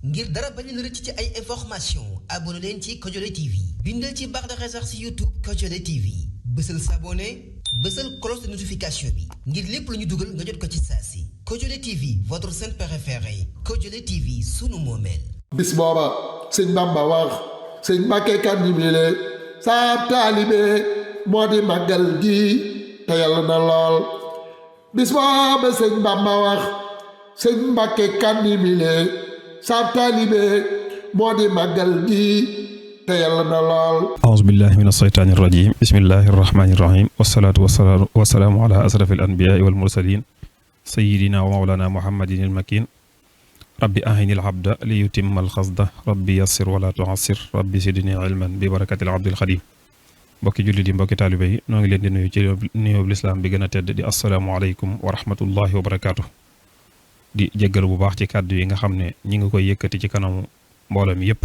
ngir dara bañ leen rëcc ci ay information abonné leen ci Kodiolé TV bindal ci barre de recherche ci YouTube Kodiolé TV bësal s'abonner bësal cloche de notification bi ngir lépp lu ñu dugal nga jot ko ci saa si Kodiolé TV votre chaîne préférée Kodiolé TV sunu moomeel. bis booba sëñ Bamba wax sëñ Mbàkke Kandibile saa taalibe moo di màggal gi te yàlla na lool. bis booba sëñ Bamba wax sëñ Mbàkke Kandibile saa taalibe moo di màggal gi te yàlla na lool. aouzu billahi min asheytaani irrajim bismillahi irrahmani irrahim wasalaatu wasalaamu ala asrafi al anbiyaai wal mursalin sayidina wa mawlana muhammadin il makin rabbi ahinil abda li yutimma al xasda rabbi yassir wala tuassir rabbi sidni ilman bi barakatil abdil xadim mbokki jullit yi mbokki taalibe yi noo ngi leen di nuyu ci nuyoob lislaam bi gën a tedd di asalaamualeykum wa rahmatullahi wa barakaatu. di jéggal bu baax ci kàddu yi nga xam ne ñi ngi koy yëkkati ci kanamu mbooloo mi yëpp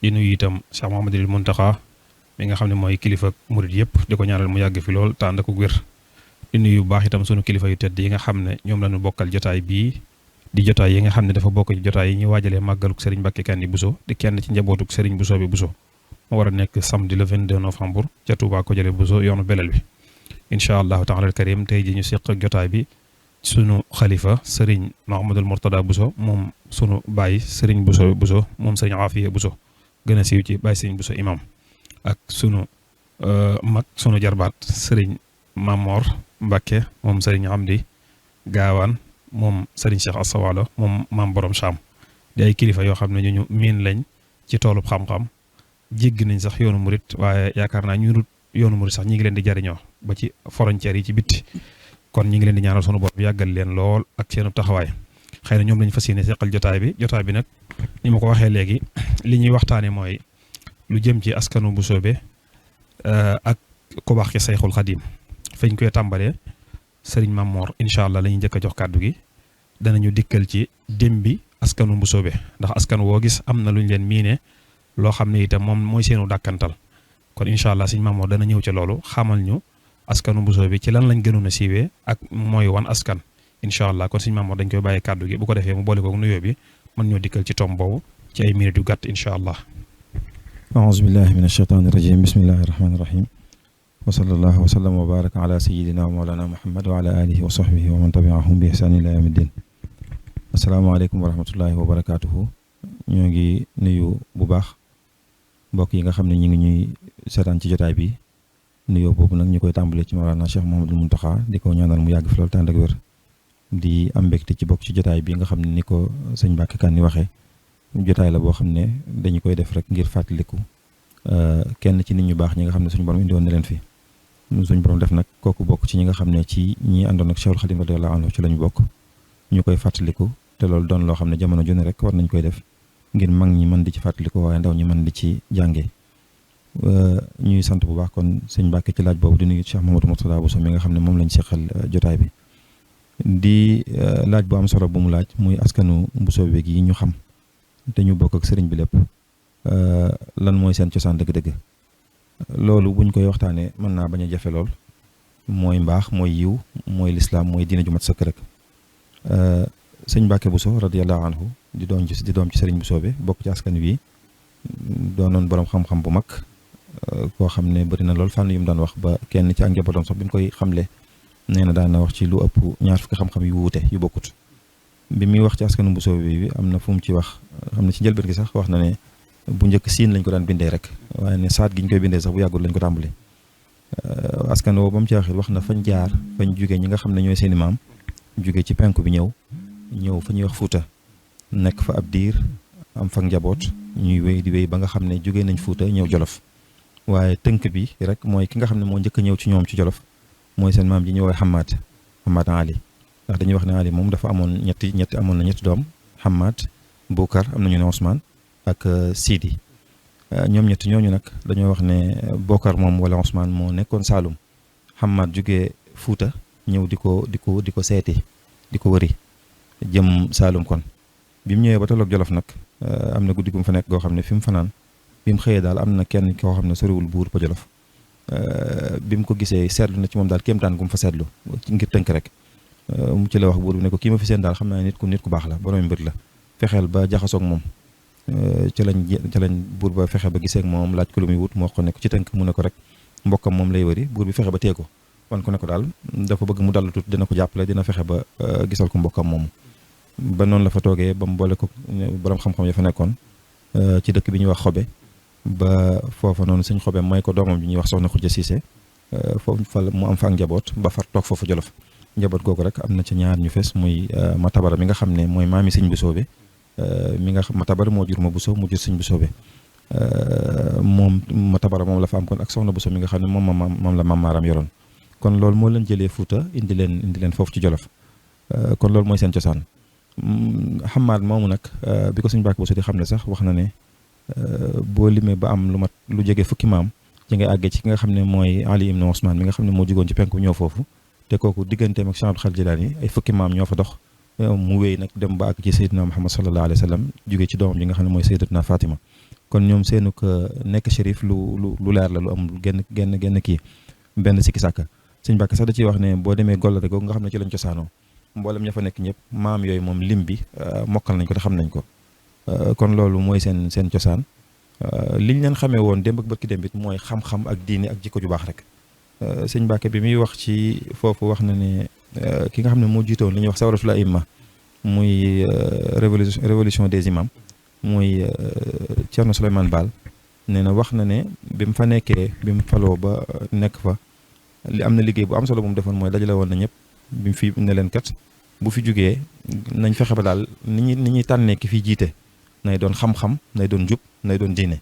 di nuyu itam Cheikh Mouhamadul Muntaxa mi nga xam ne mooy kilifa murit yëpp di ko ñaanal mu yàgg fi lool te ànd ak wér. di nuyu bu baax itam sunu kilifa yu tedd yi nga xam ne ñoom lañu bokkal jotaay bii di jotaay yi nga xam ne dafa bokk ci jotaay yi ñu waajalee màggaluk Serigne Mbacke Kandi Bousso di kenn ci njabootuk Serigne Bousso bi Bousso mu war a nekk samedi le 22 novembre ca Touba Kodiolé Bousso yoonu belel bi incha allahu taala al karim tey ji ñu seq ak jotaay bi sunu xalifa Serigne Mahamadul Mourtada Bousso moom sunu baay Serigne Bousso moom Serigne Afiya Bousso gën a siiw ci baay Serigne Bousso imam ak sunu mag sunu jarbaat Serigne Mamor Mbacke moom Serigne Amdi Gaawaan moom Serigne Cheikh Assawalo moom maam borom Cham di ay kilifa yoo xam ne ñu miin lañ ci toolub xam-xam jéggi nañ sax yoonu murit waaye yaakaar naa ñu yoonu murit sax ñi ngi leen di jariñoo ba ci frontières yi ci bitti kon ñi ngi leen di ñaanal sunu borom yàggal leen lool ak seenu taxawaay xëy na ñoom lañ fas yéene seqal jotaay bi nag ni ma ko waxee léegi li ñuy waxtaane mooy lu jëm ci askanu Mbusoobe ak ku baax ki Sayxul Xadim fañ koy tàmbalee Sëriñ Mamor incha allah la ñuy njëkk a jox kàddu gi danañu dikkal ci démbi askanu Mbusoobe ndax askan woo gis am na lu ñu leen miine loo xam ne itam moom mooy seenu dàkkantal kon incha allah Sëriñ Mamor dana ñëw ca loolu xamal ñu askanu Mbusoobe ci lan lañ gënoon a siiwee ak mooy wan askan incha allah kon Sëriñ Mamor dañ koy bàyyi kàddu gi bu ko defee mu boole ko nuyoo bi mën ñoo dikkal ci tom boobu ci ay minutes yu gàtt incha allah. aouzu billahi min ashaytaani rajim bismillahi rahmaani rahim wa sallallahu wa sallam wa baraka ala sayidina wa mawlana muhammad wa ala alihi wa sahbihi wa man tabiahum bi ihsaan ila yawmi ddin asalaamaaleykum wa rahmatullahi wa barakatuhu ñoo ngi nuyu bu baax mbokk yi nga xam ne ñu ngi ñuy seetaan ci jotaay bi nuyoo boobu nag ñu koy tàmbalee ci Mawlana Cheikh Mouhamadul Mountakha di ko ñaanal mu yàgg fi loolu tànd ak wér di am mbégte ci bokk ci jotaay bi nga xam ne ni ko sëñ Mbacke Kandi waxee jotaay la boo xam ne dañu koy def rek ngir fàttaliku kenn ci nit ñu baax ñi nga xam ne suñu borom indi woon na leen fi suñu borom def nag kooku bokk ci ñi nga xam ne ci ñi àndoon ak Cheikhul Khadim radiyallahu anhu ci lañu bokk ñu koy fàttaliku te loolu doon loo xam ne jamono junne rek war nañ koy def ngir mag ñi mën di ci fàttaliku waaye ndaw ñi mën di ci jàngee ñuy sant bu baax kon sëñ Mbacke ci laaj boobu di nuyu Cheikh Mouhamadou Mourtada Bousso mi nga xam ne moom lañ seqal jotaay bi di laaj bu am solo bu mu laaj muy askanu Mbusoobe gi ñu xam te ñu bokk ak sëriñ bi lépp lan mooy seen cosaan dëgg-dëgg loolu buñ koy waxtaanee mën naa bañ a jafe lool mooy mbaax mooy yiw mooy lislaam mooy diina ju mat sëkk rek sëñ Mbacke Bousso radiyallahu anhu di doom ci sëriñ Mbusoobe bokk ci askan wi doonoon borom xam-xam bu mag koo xam ne bëri na lool fànn yu mu daan wax ba kenn ci ak njabootam sax bi mu koy xamle nee na daan na wax ci lu ëpp ñaar fukki xam-xam yu wuute yu bokkut bi muy wax ci askanu Mbusoobe bi am na fu mu ci wax xam ne ci njëlbeen gi sax wax na ne bu njëkk siin lañ ko daan bindee rek waaye ne saat gi ñu koy bindee sax bu yàggul lañ ko tàmbali askan woo ba mu ci wax na fañ jaar fañ jugee ñi nga xam ne ñooy seeni maam jugee ci penku bi ñëw fa ñuy wax Fuuta nekk fa ab diir am fa njaboot ñuy wéy di wéy ba nga xam ne jugee nañ Fuuta ñëw Jolof waaye tënk bi rek mooy ki nga xam ne moo njëkk a ñëw ci ñoom ci Jolof mooy seen maam ji ñu woowee Hammaad Ali ndax dañuy wax ne Ali moom dafa amoon ñetti doom Hammaad Bukar am nañu ne Ousmane ak Sidi ñoom ñetti ñooñu nag dañoo wax ne Bokar moom wala Ousmane moo nekkoon Saalum Hammaad jugee Fuuta ñëw di ko seeti di ko wëri jëm Saalum kon bi mu ñëwee ba tolloog Jolof nag am na guddi gu mu fa nekk goo xam ne fi mu fanaan bi mu xëyee daal am na kenn koo xam ne soriwul buur ba Jolof bi mu ko gisee seetlu na ci moom daal kéemtaan gu mu fa seetlu ngir tënk rek mu ci la wax buur bi ne ko kii ma fi seen daal xam naa nit ku baax la borom mbir la fexeel ba jaxasoog moom ca lañ buur ba fexe ba gisee ak moom laaj ko lu muy wut moo ko ne ko ci tënk mu ne ko rek mbokkam moom lay wëri buur bi fexe ba tee ko wan ko ne ko daal dafa bëgg mu dallu tuuti dina ko jàppale dina fexe ba gisal ko mbokkam moomu ba noonu la fa toogee ba mu boole ko borom xam-xam ya fa nekkoon ci dëkk bi ñuy wax xobe ba foofa noonu suñ xobe may ko doomam bi ñuy wax soxna Xujja Siise foofu fa mu am fa ak njaboot ba far toog foofu Jolof njaboot googu rek am na ci ñaar ñu fees muy Matabara mi nga xam ne mooy maami sëñ Busoobe mi nga xam Matabara moo jur ma Buso mu jur sëñ Busoobe moom Matabara moom la fa am kon ak soxna Buso mi nga xam ne moom la Maam Maaram yoroon kon loolu moo leen jëlee Fuuta indi leen foofu ci Jolof kon loolu mooy seen cosaan Xamaad moomu nag bi ko sëñ Mbàkke Buso di xam ne sax wax na ne boo limee ba am lu jege fukki maam ci ngay àggee ci ki nga xam ne mooy Ali ibn Ousmane mi nga xam ne moo jugoon ci penku ñëw foofu te kooku digganteem ak Cheikh Abdul Xaadir Jilaani ay fukki maam ñoo fa dox mu wéy nag dem ba àgg ci Seydina Muhammad sallallahu alayhi wa sallam jugee ci doomam ji nga xam ne mooy Sayyidatuna Fatima kon ñoom seenu ko nekk shérif lu leer la lu am genn kii benn sikki sàkka sëñ Mbàkke sax da ciy wax ne boo demee Gollare googu nga xam ne ci lañ cosaanoo mboolem ña fa nekk ñëpp maam yooyu moom lim bi mokkal nañ ko te xam nañ ko kon loolu mooy seen cosaan liñ leen xamee woon démb ak barki démb it mooy xam-xam ak diini ak jikko ju baax rek sëñ Mbàkke bi muy wax ci foofu wax na ne ki nga xam ne moo jiitoon li ñuy wax sawratul aïmma muy révolution des imams muy Thierno Souleymane Baal nee na wax na ne bi mu fa nekkee bi mu faloo ba nekk fa li am na liggéey bu am solo bu mu defoon mooy dajale woon na ñëpp bi mu fi ne leen kat bu fi jugee nañ fexe ba daal ni ñuy tànnee ki fi jiite nay doon xam-xam nay doon jub nay doon diine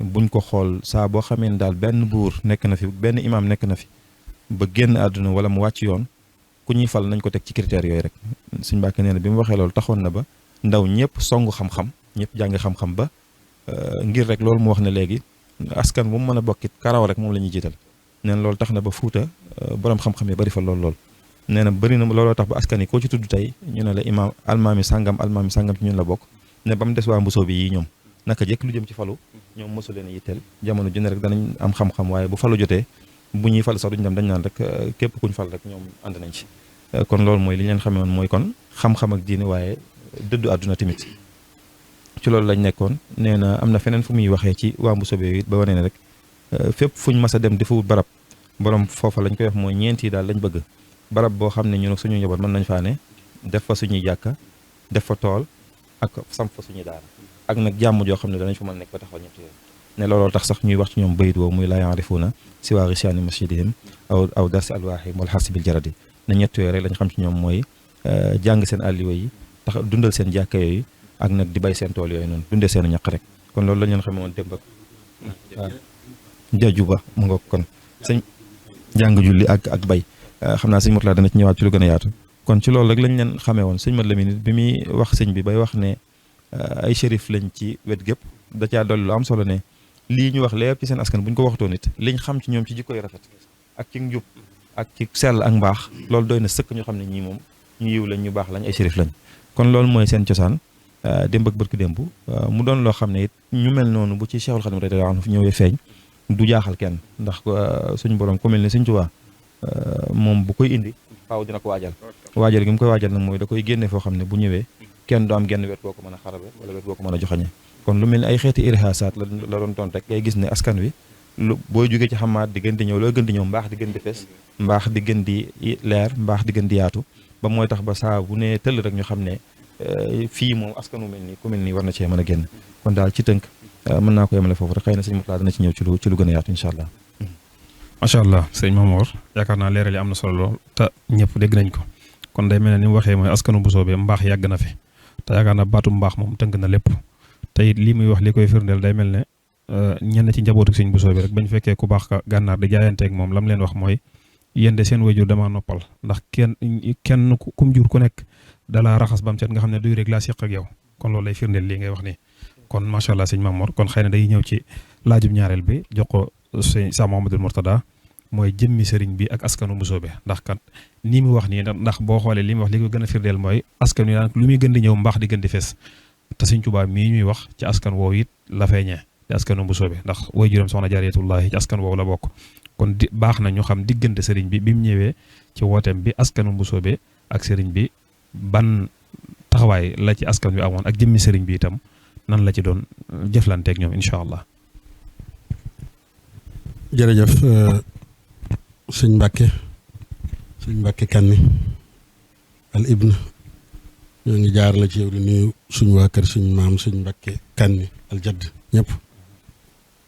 buñ ko xool saa boo xamee ne daal benn buur nekk na fi benn imaam nekk na fi ba génn àdduna wala mu wàcc yoon ku ñuy fal nañ ko teg ci critères yooyu rek Sëñ Mbàkke nee na bi mu waxee loolu taxoon na ba ndaw ñëpp songu xam-xam ñëpp jàng xam-xam ba ngir rek loolu mu wax ne léegi askan bu mu mën a bokkit karaw rek moom la ñuy jiital nee na loolu tax na ba Fuuta borom xam-xam yi bari fa lool nee na bëri na looloo tax ba askan yi koo ci tudd tey ñu ne la imaam almaami sàngam ci ñun la bokk ne ba mu des waa Mbusoo bi yi ñoom naka jekk lu jëm ci falu ñoom mosu leen yitteel jamono ju ne rek danañ am xam-xam waaye bu falu jotee bu ñuy fal sax duñ dem dañ naan rek képp kuñ fal rek ñoom ànd nañ ci kon loolu mooy li ñu leen xamee woon mooy kon xam-xam ak diine waaye dëddu àdduna tamit ci loolu lañ nekkoon nee na am na feneen fu muy waxee ci waa Mbusoo bi it ba wane ne rek fépp fuñ mas a dem di fa wut barab borom foofa lañ koy wax mooy ñeent yi daal lañ bëgg barab boo xam ne ñun suñu njaboot mën nañ faa ne def fa suñuy jàkka def fa tool ak samp fa suñuy daara ak nag jàmm joo xam ne danañ fa mën nekk ba taxawal ñett yooyu ne looloo tax sax ñuy wax ci ñoom bayit woowu muy laa yaarifuuna siwaa gisyaani masjidihim aw darsi alwaahim wal xarsi bil jaradi ne ñett yooyu rek lañ xam ci ñoom mooy jàng seen àlliwa yi tax dundal seen jàkka yooyu ak nag di bay seen tool yooyu noonu dundee seen ñaq rek kon loolu lañ leen xamee woon démb ak waaw jaju ba mu nga kon sëñ jàng julli ak bay xam naa sëñ Murtala dana ci ñëwaat ci lu gën a yaatu kon ci loolu rek lañ leen xamee woon sëñ Mat Lamin bi muy wax sëñ bi bay wax ne ay shérif lañ ci wet gépp da caa dolli lu am solo ne lii ñu wax lépp ci seen askan bu ñu ko waxtoo nit liñ xam ci ñoom ci jikko yu rafet ak ci njub ak ci sell ak mbaax loolu doy na sëkk ñu xam ne ñii moom ñu yiw lañ ñu baax lañ ay shérif lañ kon loolu mooy seen cosaan démb ak bërki démb mu doon loo xam ne it ñu mel noonu bu ci Cheikhul Khadim radiyallahu anhu ñëwee feeñ du jaaxal kenn ndax suñu borom ku mel ne Sëñ Tuubaa moom bu koy indi faaw dina ko waajal gi mu koy waajal nag mooy da koy génne foo xam ne bu ñëwee kenn du am genn wet boo ko mën a xarabe wala wet boo ko mën a joxañe kon lu mel ni ay xeeti irhaasaat la doon doon rek ngay gis ne askan wi lu booy jógee ci xamaat di gën di ñëw loo gën di ñëw mbaax di gën di fees mbaax di gën di leer mbaax di gën di yaatu ba mooy tax ba saa bu ne tëll rek ñu xam ne fii moom askan wu mel nii ku mel nii war na cee mën a génn kon daal ci tënk mën naa ko yemale foofu rek xëy na sëñ Murtala dana ci ñëw ci lu gën a yaatu incha allah. macha allah sëñ Mamor yaakaar naa leeral yi am na solo lool te ñëpp dégg nañ ko kon day mel ne ni mu waxee mooy askanu Mbusoo bi mbaax yàgg na fi te yaakaar naa baatu mbaax moom tënk na lépp te it lii muy wax li koy firndeel day mel ne ñenn ci njabootu sëñ Mbusoo bi rek bañ fekkee ku baax ka gànnaar di jaayanteeg moom lam leen wax mooy yéen de seen wayjur dama noppal ndax kenn kum jur ku nekk dalaa raxas ba mu set nga xam ne duy rek laa siq ak yow kon loolu lay firndeel lii ngay wax nii kon macha allah sëñ Mamor kon xëy na day ñëw ci laajub ñaareel bi jox ko sëñ Sa Mouhamadul Mourtada mooy jëmmi sëriñ bi ak askanu Mbusoo bi ndax kat nii mu wax nii ndax boo xoolee li mu wax li ko gën a firndeel mooy askan wi daanaka lu muy gën di ñëw mbaax di gën di fees te sëñ Tuubaa mii ñuy wax ci askan woowu it la feeñee ci askanu Mbusoo bi ndax waajuram soxna Jaaratullaahi ci askan woowu la bokk kon baax na ñu xam diggante sëriñ bi mu ñëwee ci wooteem bi askanu Mbusoo bi ak sëriñ bi ban taxawaay la ci askan wi amoon ak jëmmi sëriñ bi itam nan la ci doon jëflanteeg ñoom incha allah. jërëjëf sëñ Mbàkke Kanni al ibn ñoo ngi jaar la ci yow di nuyu suñu waa kër suñu maam sëñ Mbàkke Kanni al jadd ñëpp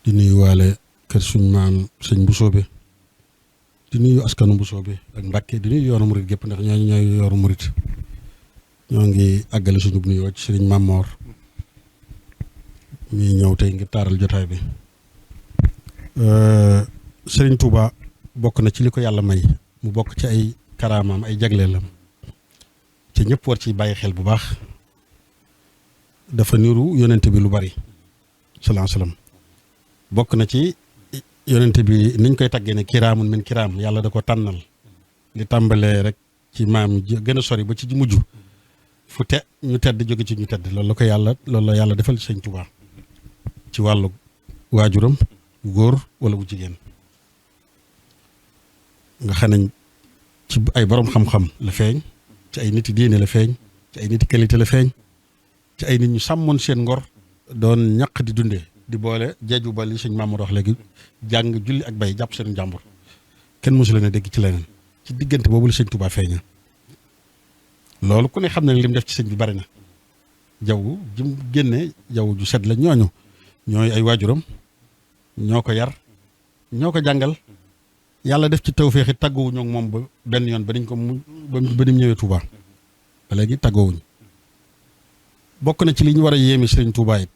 di nuyu waale kër suñu maam sëñ Busoobe di nuyu askanu Busoobe ak Mbàkke di nuyu yoonu murit gépp ndax ñooy yoonu murit ñoo ngi àggale suñu nuyoo ci sëriñ Mamor mi ñëw tey ngir taaral jotaay bi. Sëriñ Touba bokk na ci li ko yàlla may mu bokk ci ay karaamaam ay jagleelam ci ñëpp war ci bàyyi xel bu baax dafa niru yonent bi lu bari sallallahu alayhi wasallam bokk na ci yonent bi niñ koy taggee ne kiraamun min kiraam yàlla da ko tànnal li tàmbalee rek ci maam gën a sori ba ci mujj fu ñu tedd jóge ci ñu tedd loolu la yàlla defal Sëriñ Touba ci wàllu waajuram góor wala bu jigéen nga xam ne ci ay borom xam-xam la feeñ ci ay nit yi diine la feeñ ci ay nit yi qualité la feeñ ci ay nit ñu sàmmoon seen ngor doon ñaq di dundee di boole jeeju ba li sëñ Mamadou wax léegi jàng julli ak bay jàpp seen jàmbur kenn mosu leen a dégg ci leneen ci diggante boobu la sëñ Touba feeña loolu ku ne xam ne li mu def ci sëñ bi bari na jaww ji mu génne jaww ju set la ñooy ay waajuram ñoo ko yar ñoo ko jàngal yàlla def ci tawféex it tàggoowuñu ak moom ba benn yoon ba niñ ko ba ni mu ñëwee Touba ba léegi tàggoowuñ bokk na ci li ñu war a yéeme Sëriñ Touba it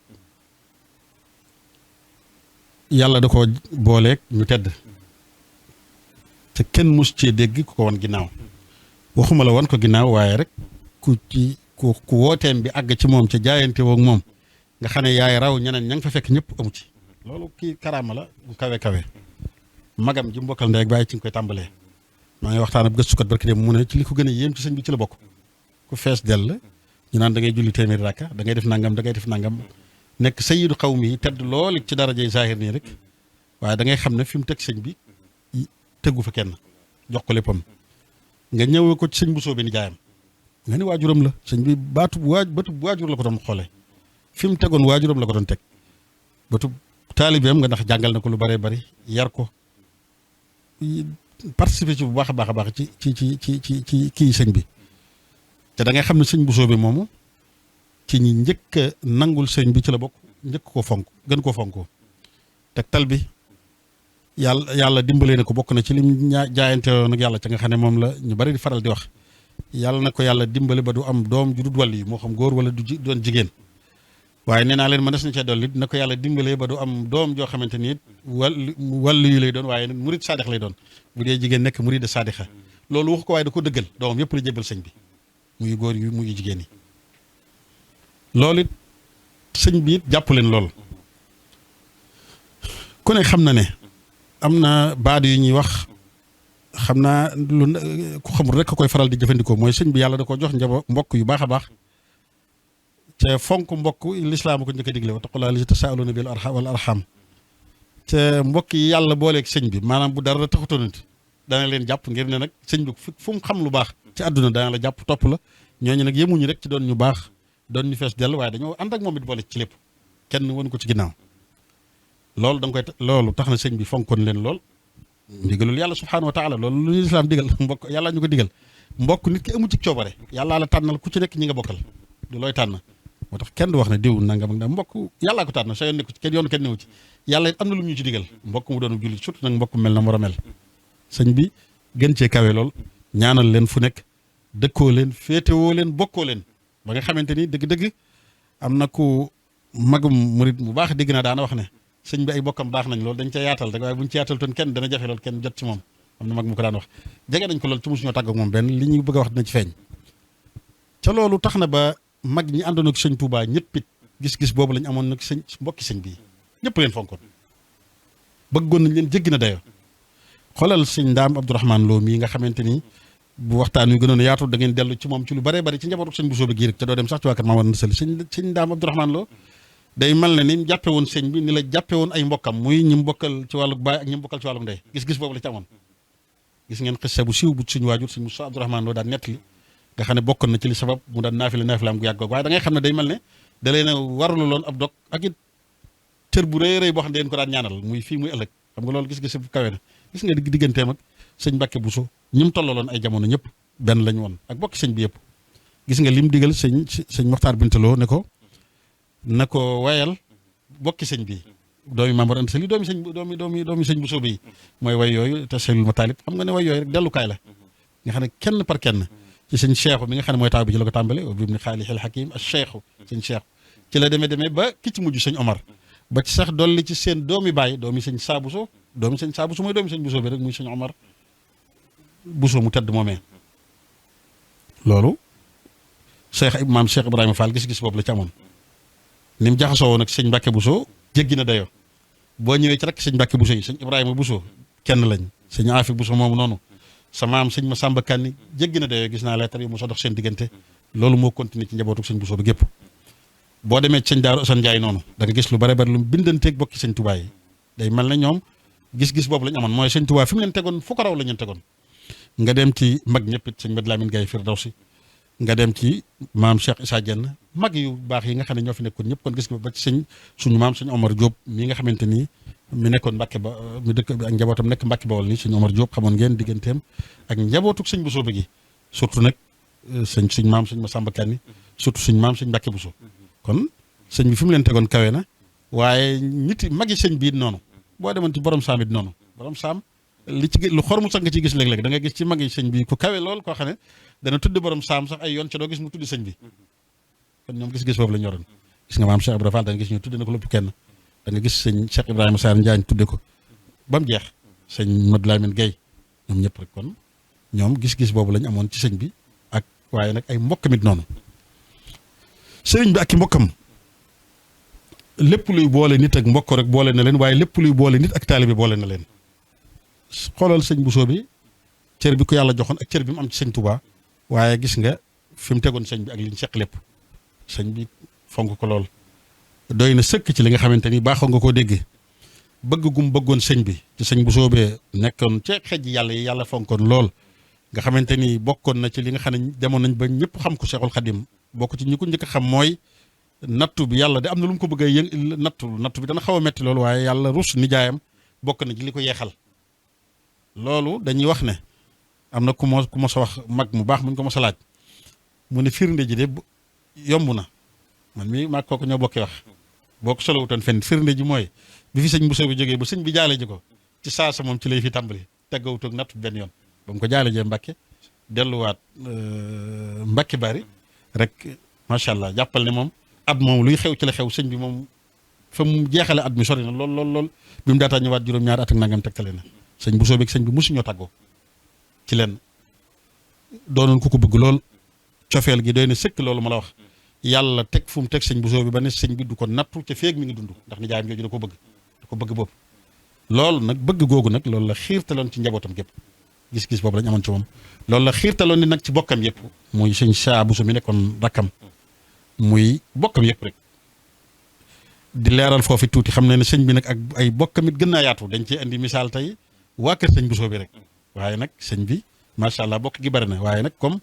yàlla da ko booleeg ñu tedd te kenn mus cee dégg ku ko wan ginnaaw waxuma la wan ko ginnaaw waaye rek ku wooteem bi àgg ci moom ca jaayante woog moom nga xam ne yaay raw ñeneen ña nga fa fekk ñëpp amu ci loolu kii karaama la bu kawe magam ji mbokkal ndey ak bàyyi ci nga koy tàmbalee maa ngi waxtaan ak gëstukat barki dem mu ne ci li ko gën a yéem ci sëñ bi ci la bokk ku fees dell ñu naan da ngay julli téeméeri rakka da ngay def nangam nekk sayyidu xawmi yi tedd lool ci darajay zahir nii rek waaye da ngay xam ne fi mu teg sëñ bi tegu fa kenn jox ko léppam nga ñëwee ko ci sëñ bu soobee ni jaayam nga ni waajuram la sëñ bi bëtu waajur la ko doon xoolee fi mu tegoon waajuram la ko doon teg bëtu taalibeem nga ndax jàngal na ko lu bëree bëri yar ko participer ci bu baax a baax ci kii sëñ bi te da ngay xam ne sëñ bu soobee moomu ci ñi njëkk a nangul sëñ bi ci la bokk njëkk koo fonk gën koo fonkoo tegtal bi yàlla dimbalee na ko bokk na ci lim jaayante woon ak yàlla ca nga xam ne moom la ñu bari di faral di wax yàlla na ko yàlla dimbale ba du am doom ju dul wàll yi moo xam góor wala du doon jigéen waaye nee naa leen ma des na cee dolli na ko yàlla dimbalee ba du am doom joo xamante ni it wàllu yu lay doon waaye murid saadix lay doon bu dee jigéen nekk murid saadixa loolu wax ko waaye da ko dëggal doomam yëpp la jébbal sëñ bi muy góor yu muy jigéen yi loolu it sëñ bi it jàpp leen lool ku ne xam na ne am na baat yu ñuy wax xam naa lu ku xamul rek koy faral di jëfandikoo mooy sëñ bi yàlla da ko jox mbokk yu baax a baax te fonk mbokk lislaam ko njëkk a digle wa taqullaaha llazii tasaaluuna bihi wal arham te mbokk yi yàlla booleeg sëñ bi maanaam bu dara taxutoonati dana leen jàpp ngir ne nag sëñ bi fu mu xam lu baax ci àdduna dana la jàpp topp la ñooñu nag yemuñu rek ci doon ñu baax doon ñu fees dell waaye dañoo ànd ak moom it boole ci lépp kenn won ko ci ginnaaw loolu tax na sëñ bi fonkoon leen lool ndigalul yàlla subhaanahu wa taala loolu lu ñu lislaam digal mbokk yàlla ñu ko digal mbokk nit ki amu ci coobare yàllaa la tànnal ku ci nekk ñi nga bokkal du looy tànn moo tax kenn du wax ne diw nangam ak nangam mbokk yàllaa ko tànn sa yoon nekku ci kenn yoonu kenn newu ci yàlla it am na lu ñu ci digal mbokk mu doon jullit surtout nag mbokk mel na mu war a mel sëñ bi gën cee kawe lool ñaanal leen fu nekk dëkkoo leen féetewoo leen bokkoo leen ba nga xamante ni dëgg-dëgg am na ku magum murit mu baax dégg naa daana wax ne sëñ bi ay bokkam baax nañ loolu dañ ca yaatal rek waaye buñ ci yaatal toon kenn dana jafe lool kenn jot ci moom am na mag mu ko daan wax jege nañ ko lool ci mosuñoo tàgg ak moom benn li ñu bëgg a wax dina ci feeñ ca loolu tax na ba mag ñi àndoon ak sëñ Touba ñëpp it gis-gis boobu lañ amoon nag sëñ mbokki sëñ bi ñëpp leen fonkoon bëggoon nañ leen jéggi na dayo xoolal sëñ Ndaam Abdourahmane Lo mii nga xamante ni bu waxtaan wi gënoon a yaatu da ngeen dellu ci moom ci lu bare bari ci njabootu sëñ bu soobe gii rek te doo dem sax ci waa kër Mamadou Sall sëñ Ndaam Abdourahmane Lo day mel ne ni jàppe woon sëñ bi ni la jàppe woon ay mbokkam muy ñi mbokkal ci wàllu baay ak ñi mbokkal ci wàllu ndey gis-gis boobu la ci amoon gis ngeen xissa bu siiw bu suñu waajur sëñ Moussa Abdourahmane Lo daan nettali nga xam ne bokkoon na ci li sabab mu daan naafilaam gu yàgg waaye da ngay xam ne day mel ne da leen a warlu loon ab dog ak it cër bu rëy rëy boo xam ne dañ ko daan ñaanal muy fii muy ëllëg xam nga loolu gis-gis bu kawe na gis nga digganteem ak sëñ Mbàkke Buso ñi mu tollaloon ay jamono ñëpp benn lañu woon ak bokki sëñ bi yëpp gis nga lim digal sëñ Moxtaar Bintaloo ne ko na ko wayal bokki sëñ bi doomi Maam Mor Anta Sali doomi sëñ Buso bi mooy way yooyu te selul ma taalib xam nga ne way yooyu rek dellukaay la nga xam ne kenn par kenn ci sëñ Cheikhu mi nga xam ne mooy taw bi ci la ko tàmbale bi mu ne xaalixil hakim ak Cheikhu sëñ Cheikhu ci la demee ba ki ci mujj sëñ Omar ba ci sax dolli ci seen doomi baay doomi sëñ Saabuso mooy doomi sëñ Buso bi rek muy sëñ Omar Buso mu tedd moomee loolu maam Cheikh Ibrahima Fall gis-gis boobu la ci amoon ni mu jaxasoo woon ak sëñ Mbàkke Buso jéggi na dayoo boo ñëwee ci rek sëñ Mbàkke Buso yi sëñ Ibrahima Buso kenn lañ sëñ Afi Buso moomu noonu sa maam sëñ Masamba Kanni jéggi na dayoo gis naa leetar yi mu soo dox seen diggante loolu moo continué ci njabootu sëñ Buso bi gépp boo demee ci sëñ Daaru Asan Njaay noonu da nga gis lu bare bari lu mu bindanteeg bokki sëñ Tuubaa yi day mel ne ñoom gis-gis boobu lañ amoon mooy sëñ Tuubaa fi mu leen tegoon fu ko raw la ñu tegoon nga dem ci mag ñëpp it sëñ Mad Lamin Gaye Firdawsi nga dem ci maam Cheikh Issa Diène mag yu baax yi nga xam ne ñoo fi nekkoon ñëpp kon gis nga ba ci suñu maam sëñ Omar Diop mi nga xamante ni mi nekkoon Mbàkke ba mi dëkk ak njabootam nekk Mbàkke Bawol nii sëñ Omar Diop xamoon ngeen digganteem ak njabootuk sëñ Buso bi gi surtout nag suñ maam sëñ Masamba Kanni surtout suñ maam sëñ Mbàkke Buso kon sëñ bi fi mu leen tegoon kawe na waaye nit magi sëñ bii noonu boo demoon ci borom saam it noonu borom saam li ci lu xor mu sax nga ci gis léeg-léeg da nga gis ci magi sëñ bi ku kawe lool koo xam ne dana tudd borom saam sax ay yoon ca doo gis mu tudd sëñ bi kon ñoom gis-gis boobu la ñoroon gis nga maam Cheikh Ibrahima Fall da nga gis ñu tudde na ko lépp kenn da nga gis sëñ Cheikh Ibrahima Sarr Njaañ tudde ko ba mu jeex sëñ Mad Lamin Gaye ñoom ñëpp rek kon ñoom gis-gis boobu lañ amoon ci sëñ bi ak waaye nag ay mbokkam it noonu sëriñ bi ak i mbokkam lépp luy boole nit ak mbokk rek boole na leen waaye lépp luy boole nit ak taalibe boole na leen xoolal sëñ Buso bi cër bi ko yàlla joxoon ak cër bi mu am ci sëñ Touba waaye gis nga fi mu tegoon sëñ bi ak li ñu seq lépp sëñ bi fonk ko lool doy na sëkk ci li nga xamante ni baaxoo nga koo dégg bëgg gum bëggoon sëñ bi ci sëñ Buso bee nekkoon ci xej yàlla yi yàlla fonkoon lool nga xamante ni bokkoon na ci li nga xam ne demoon nañ ba ñëpp xam ko Cheikhul Khadim bokk ci ñi ko njëkk a xam mooy nattu bi yàlla de am na lu mu ko bëgg a nattu bi dana xaw a metti loolu waaye yàlla rus nijaayam bokk na ci li ko yeexal loolu dañuy wax ne am na ku ma sa wax mag mu baax muñ ko mos a laaj mu ne firnde ji de yomb na man mii maag kooku ñoo bokkee wax boo ko solowutoon fenn firnde ji mooy bi fi sëñ Buso bi jógee ba sëñ bi jaale ji ko ci saasa moom ci lay fi tàmbali teggawutoog natt benn yoon ba mu ko jaale jee Mbàkke delluwaat Mbàkke bari rek macha allah jàppal ne moom at moom luy xew ci la xew sëñ bi moom fa mu jeexale at mi sori na lool bi mu daataa ñëwaat juróom-ñaari at ak nangam tegtale na sëñ Buso bi ak sëñ bi mosuñoo tàggoo ci leen doonoon ku ko bëgg lool cofeel gi doy na sëkk loolu ma la wax yàlla teg fu mu teg sëñ Buso bi ba ne sëñ bi du ko nattu ca feeg mi ngi dund ndax nijaayam jooju da ko bëgg boobu loolu nag bëgg googu nag loolu la xiirtaloon ci njabootam gépp gis-gis boobu lañ amoon ci moom loolu la xiirtaloon ni nag ci bokkam yëpp muy sëñ Saa Buso mi nekkoon rakkam muy bokkam yëpp rek di leeral foofu tuuti xam ne ne sëñ bi nag ak ay bokkam it gën naa yaatu dañ ci indi misaal tey waa kër sëñ Buso bi rek waaye nag sëñ bi macha allah bokk gi bari na waaye nag comme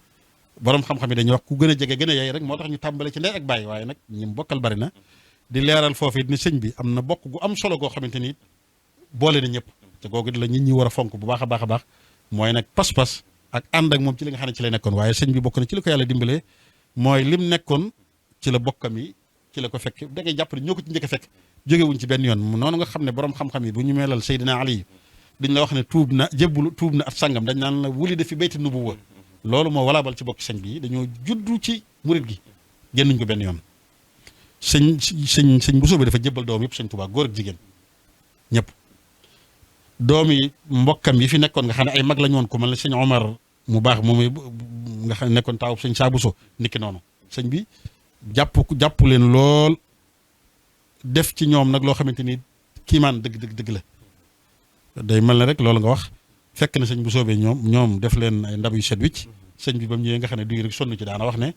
borom xam-xam yi dañuy wax ku gën a jege gën a yey rek moo tax ñu tàmbale ci ndey ak bàyyi waaye nag ñi bokkal bari na di leeral foofu it ni sëñ bi am na bokk gu am solo goo xamante ni boole na ñëpp te googu la nit ñi war a fonk bu baax a baax mooy nag pas-pas ak ànd ak moom ci li nga xam ne ci lay nekkoon waaye sëñ bi bokk na ci li ko yàlla dimbalee mooy lim nekkoon ci la bokkam yi ci la ko fekk da ngay jàpp ne ñoo ko ci njëkk a fekk jógewuñ ci benn yoon noonu nga xam ne borom xam-xam yi bu ñu meelal Seydina Ali duñ la wax ne tuub na at sàngam dañ naan la wuli def fi bayti nubuwa loolu moo walaabal ci bokk sëñ bi dañoo juddu ci murit gi génnuñ ko benn yoon sëñ Buso bi dafa jébbal doom yëpp sëñ Tuubaa góor ak jigéen ñëpp doom yi mbokkam yi fi nekkoon nga xam ne ay mag la ñu woon ku mel ne sëñ Omar mu baax moom nga xam ne nekkoon taawub sëñ Saa Buso niki noonu sëñ bi jàpp leen lool def ci ñoom nag loo xamante ni kiimaan dëgg la day mel ne rek loolu nga wax fekk na sëñ Buso bi ñoom def leen ay ndab yu set wicc sëñ bi ba mu ñëwee nga xam ne duy rek sonn ci daana wax ne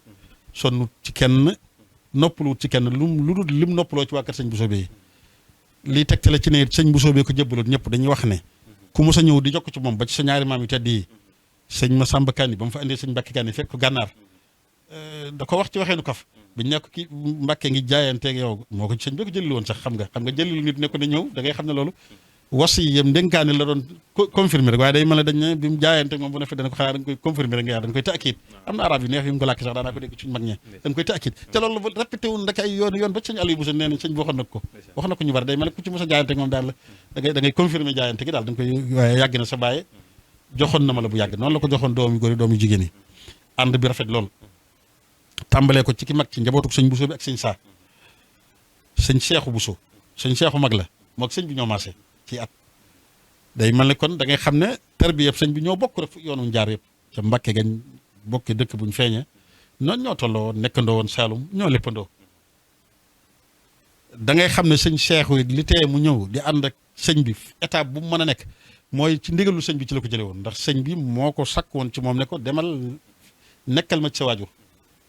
sonn ci kenn noppaluwut ci kenn lu dul lim noppaloo ci waa kër sëñ Buso bi lii tegtale ci ne sëñ Buso bi ko jëbbaloon ñëpp dañuy wax ne ku mos a ñëw di jokk ci moom ba ci sa ñaari maam yu tedd yi sëñ Masamba Kanni ba mu fa indee sëñ Mbàkke Kanni fekk ko gànnaar da ko wax ci waxeenu kaf biñ nekk ki Mbàkke ngi jaayanteeg yow moo ko sëñ bi ko jëlil woon sax xam nga jëlil nit ne ko ne ñëw da ngay xam ne loolu was yi yëm ndénkaane la doon confirmer rek waaye day mel ne dañ ne bi mu jaayanteeg moom bu ne fi dana ko xanaa da nga koy confirmer rek nga yaa da nga koy taakid am na arab yu neex yu mu ko làkk sax daanaa ko dégg suñu mag ñe da nga koy taakid te loolu répété wul ndek ay yoon ba sëñ Aliou Bousso nee na sëñ bi waxoon na ko wax na ko ñu bari day mel ne ku ci mos a jaayanteeg moom daal la da ngay confirmer jaayante gi daal da nga koy waaye yàgg na sa bàyyi joxoon na ma la bu yàgg noonu la ko joxoon doom yu góor yi doom yu jigéen yi ànd bi rafet lool tàmbalee ko ci ki mag ci njabootuk sëñ Bousso bi ak sëñ Saa sëñ Seexu Bousso sëñ Seexu mag la moog sëñ bi ñoo maase ci at day mel ne kon da ngay xam ne tarbiya sëñ bi ñoo bokk rek yoonu njaar yëpp ca Mbàkke gañ bokke dëkk buñ feeñee noonu ñoo tolloo woon nekkandoo woon Saalum ñoo léppandoo da ngay xam ne sëñ Seexu li tee mu ñëw di ànd ak sëñ bi étape bu mu mën a nekk mooy ci ndigalu sëñ bi ci la ko jëlee woon ndax sëñ bi moo ko sakk woon ci moom ne ko demal nekkal ma ci sa waajur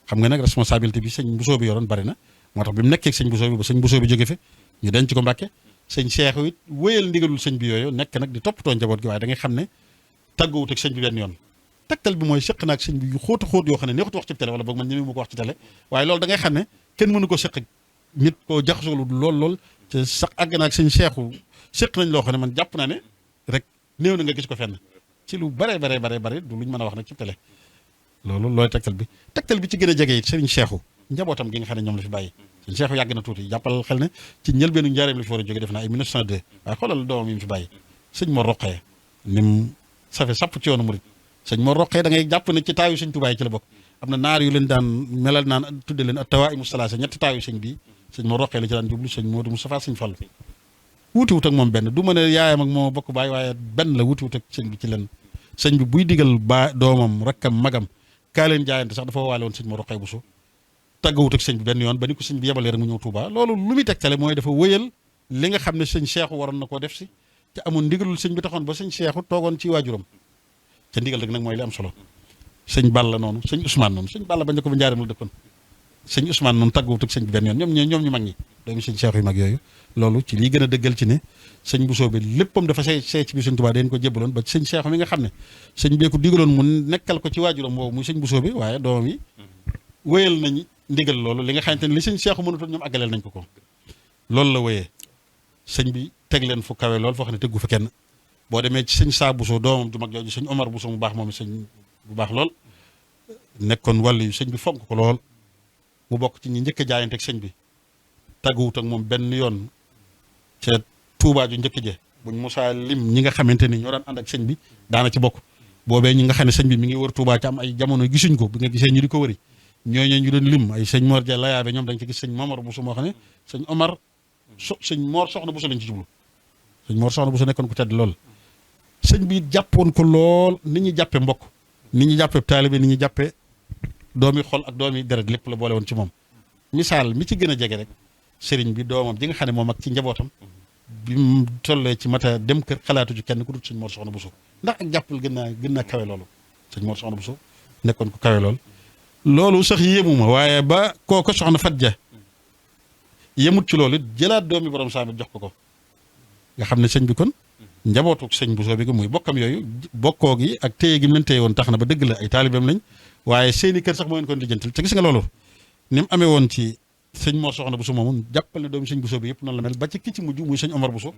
xam nga nag responsabilité bi sëñ Bousso bi yoroon bari na moo tax bi mu nekkee sëñ Bousso bi ba sëñ Bousso bi jóge fi ñu denc ko Mbàkke sëñ Seexu it wéyal ndigalul sëñ bi yooyu nekk nag di toppatoo njaboot gi waaye da ngay xam ne tàggoowut ak sëñ bi benn yoon tegtal bi mooy sëq naag sëñ bi yu xóotu xóot yoo xam ne neexut wax ci télé wala boog man ñeme mu ko wax ci télé waaye loolu da ngay xam ne kenn mënu ko sëq ak nit koo jaxasoolu lool te sax àgg naag sëñ Seexu sëq nañ loo xam ne man jàpp naa ne rek néew na nga gis ko fenn ci lu bare du luñ mën a wax nag ci télé loolu looy tegtal bi ci gën a jege it sëriñ Seexu njabootam gi nga xam ne ñoom la fi bàyyi sëñ Seexu yàgg na tuuti jàppal xel ne ci njëlbeenu njaareem la fi war a jóge def naa ay 1902 waaye xoolal doomam yi mu fi bàyyi sëñ Mor Roqee ni mu safe sàpp ci yoonu murit sëñ Mor Roqee da ngay jàpp ne ci taayu sëñ Tuubaa yi ci la bokk am na naar yu leen daan melal naan tudde leen attawaa imu salaasa ñetti taayu sëñ bi sëñ Mor Roqee la ci daan jublu sëñ Moodu Mustafaa sëñ Fallu wuutiwut ak moom benn du ma ne yaayam ak moo bokk baay waaye benn la wuutiwut ak sëñ bi ci leen sëñ bi buy digal ba doomam rakkam magam kaa leen jaayante sax dafa waale woon sëñ Mor Roqee Bousso tàggawut ak sëñ bi benn yoon ba ni ko sëñ bi yebalee rek mu ñëw Touba loolu lu muy tegtale mooy dafa wëyal li nga xam ne sëñ Seexu waroon na koo def si te amoon ndigalul sëñ bi taxoon ba sëñ Seexu toogoon ci waajuram ca ndigal rek nag mooy li am solo sëñ Balla noonu sëñ Ousmane noonu sëñ Balla bañ na ko ba njaareem la dëkkoon sëñ Ousmane noonu tàggawut ak sëñ bi benn yoon ñoom ñu mag ñi doomi sëñ Seexu yu mag yooyu loolu ci lii gën a dëggal ci ne sëñ Bousso bi léppam dafa see ci bi sëñ Touba dañ ko jébbaloon ba sëñ Seexu mi nga xam ne sëñ bee ko digaloon mu nekkal ko ci waajuram boobu muy sëñ Bousso bi waaye doomam yi wéyal nañ ndigal loolu li nga xamante ne li sëñ Seexu mënutoon ñoom àggaleel nañ ko loolu la wéyee sëñ bi teg leen fu kawe lool foo xam ne teggu fa kenn boo demee ci sëñ Saa Bousso doomam ju mag jooju sëñ Omar Bousso mu baax moom sëñ bu baax lool nekkoon wàllu yu sëñ bi fonk ko lool mu bokk ci ñi njëkk a jaayante ak sëñ bi tagguwut ak moom benn yoon ca Tuubaa ju njëkk je buñ mosaa lim ñi nga xamante ni ñoo daan ànd ak sëñ bi daana ci bokk boobee ñi nga xam ne sëñ bi mi ngi wër Tuubaa ci am ay jamono gisuñ ko bi nga gisee ñu di ko wëri ñooñu ñu doon lim ay sëñ Mor ja layaabe ñoom dañ ci gis sëñ Momar Bousso moo xam ne sëñ Omar sëñ Mor Soxna Bousso lañ ci jublu sëñ Mor Soxna Bousso nekkoon ko tedd lool sëñ bi jàppoon ko lool nit ñi jàppe mbokk nit ñi jàppe taalibe nit ñi jàppe doomi xol ak doomi deret lépp la boole woon ci moom misaal mi ci gën a jege rek sëriñ bi doomam ji nga xam ne moom ak ci njabootam bi mu tollee ci mata dem kër xalaatu ci kenn ku dul sëñ Mor Soxna Bousso ndax ak jàppal gën naa kawe loolu sëñ Mor Soxna Bousso nekkoon ko kawe loolu sax yéemuma waaye ba kooko soxna Fatja yemut ci loolu jëlaat doomi borom saamit jox ko nga xam ne sëñ bi kon njabootuk sëñ Bousso bi muy bokkam yooyu bokkoo gi ak téye gi mu leen téye woon tax na ba dëgg la ay taalibeem lañ waaye seeni kër sax moo leen kon lijjantil te gis nga loolu ni mu amee woon ci sëñ Mor Soxna Bousso moomu jàppal ne doomi sëñ Bousso bi yëpp noonu la mel ba ci ki ci mujj muy sëñ Omar Bousso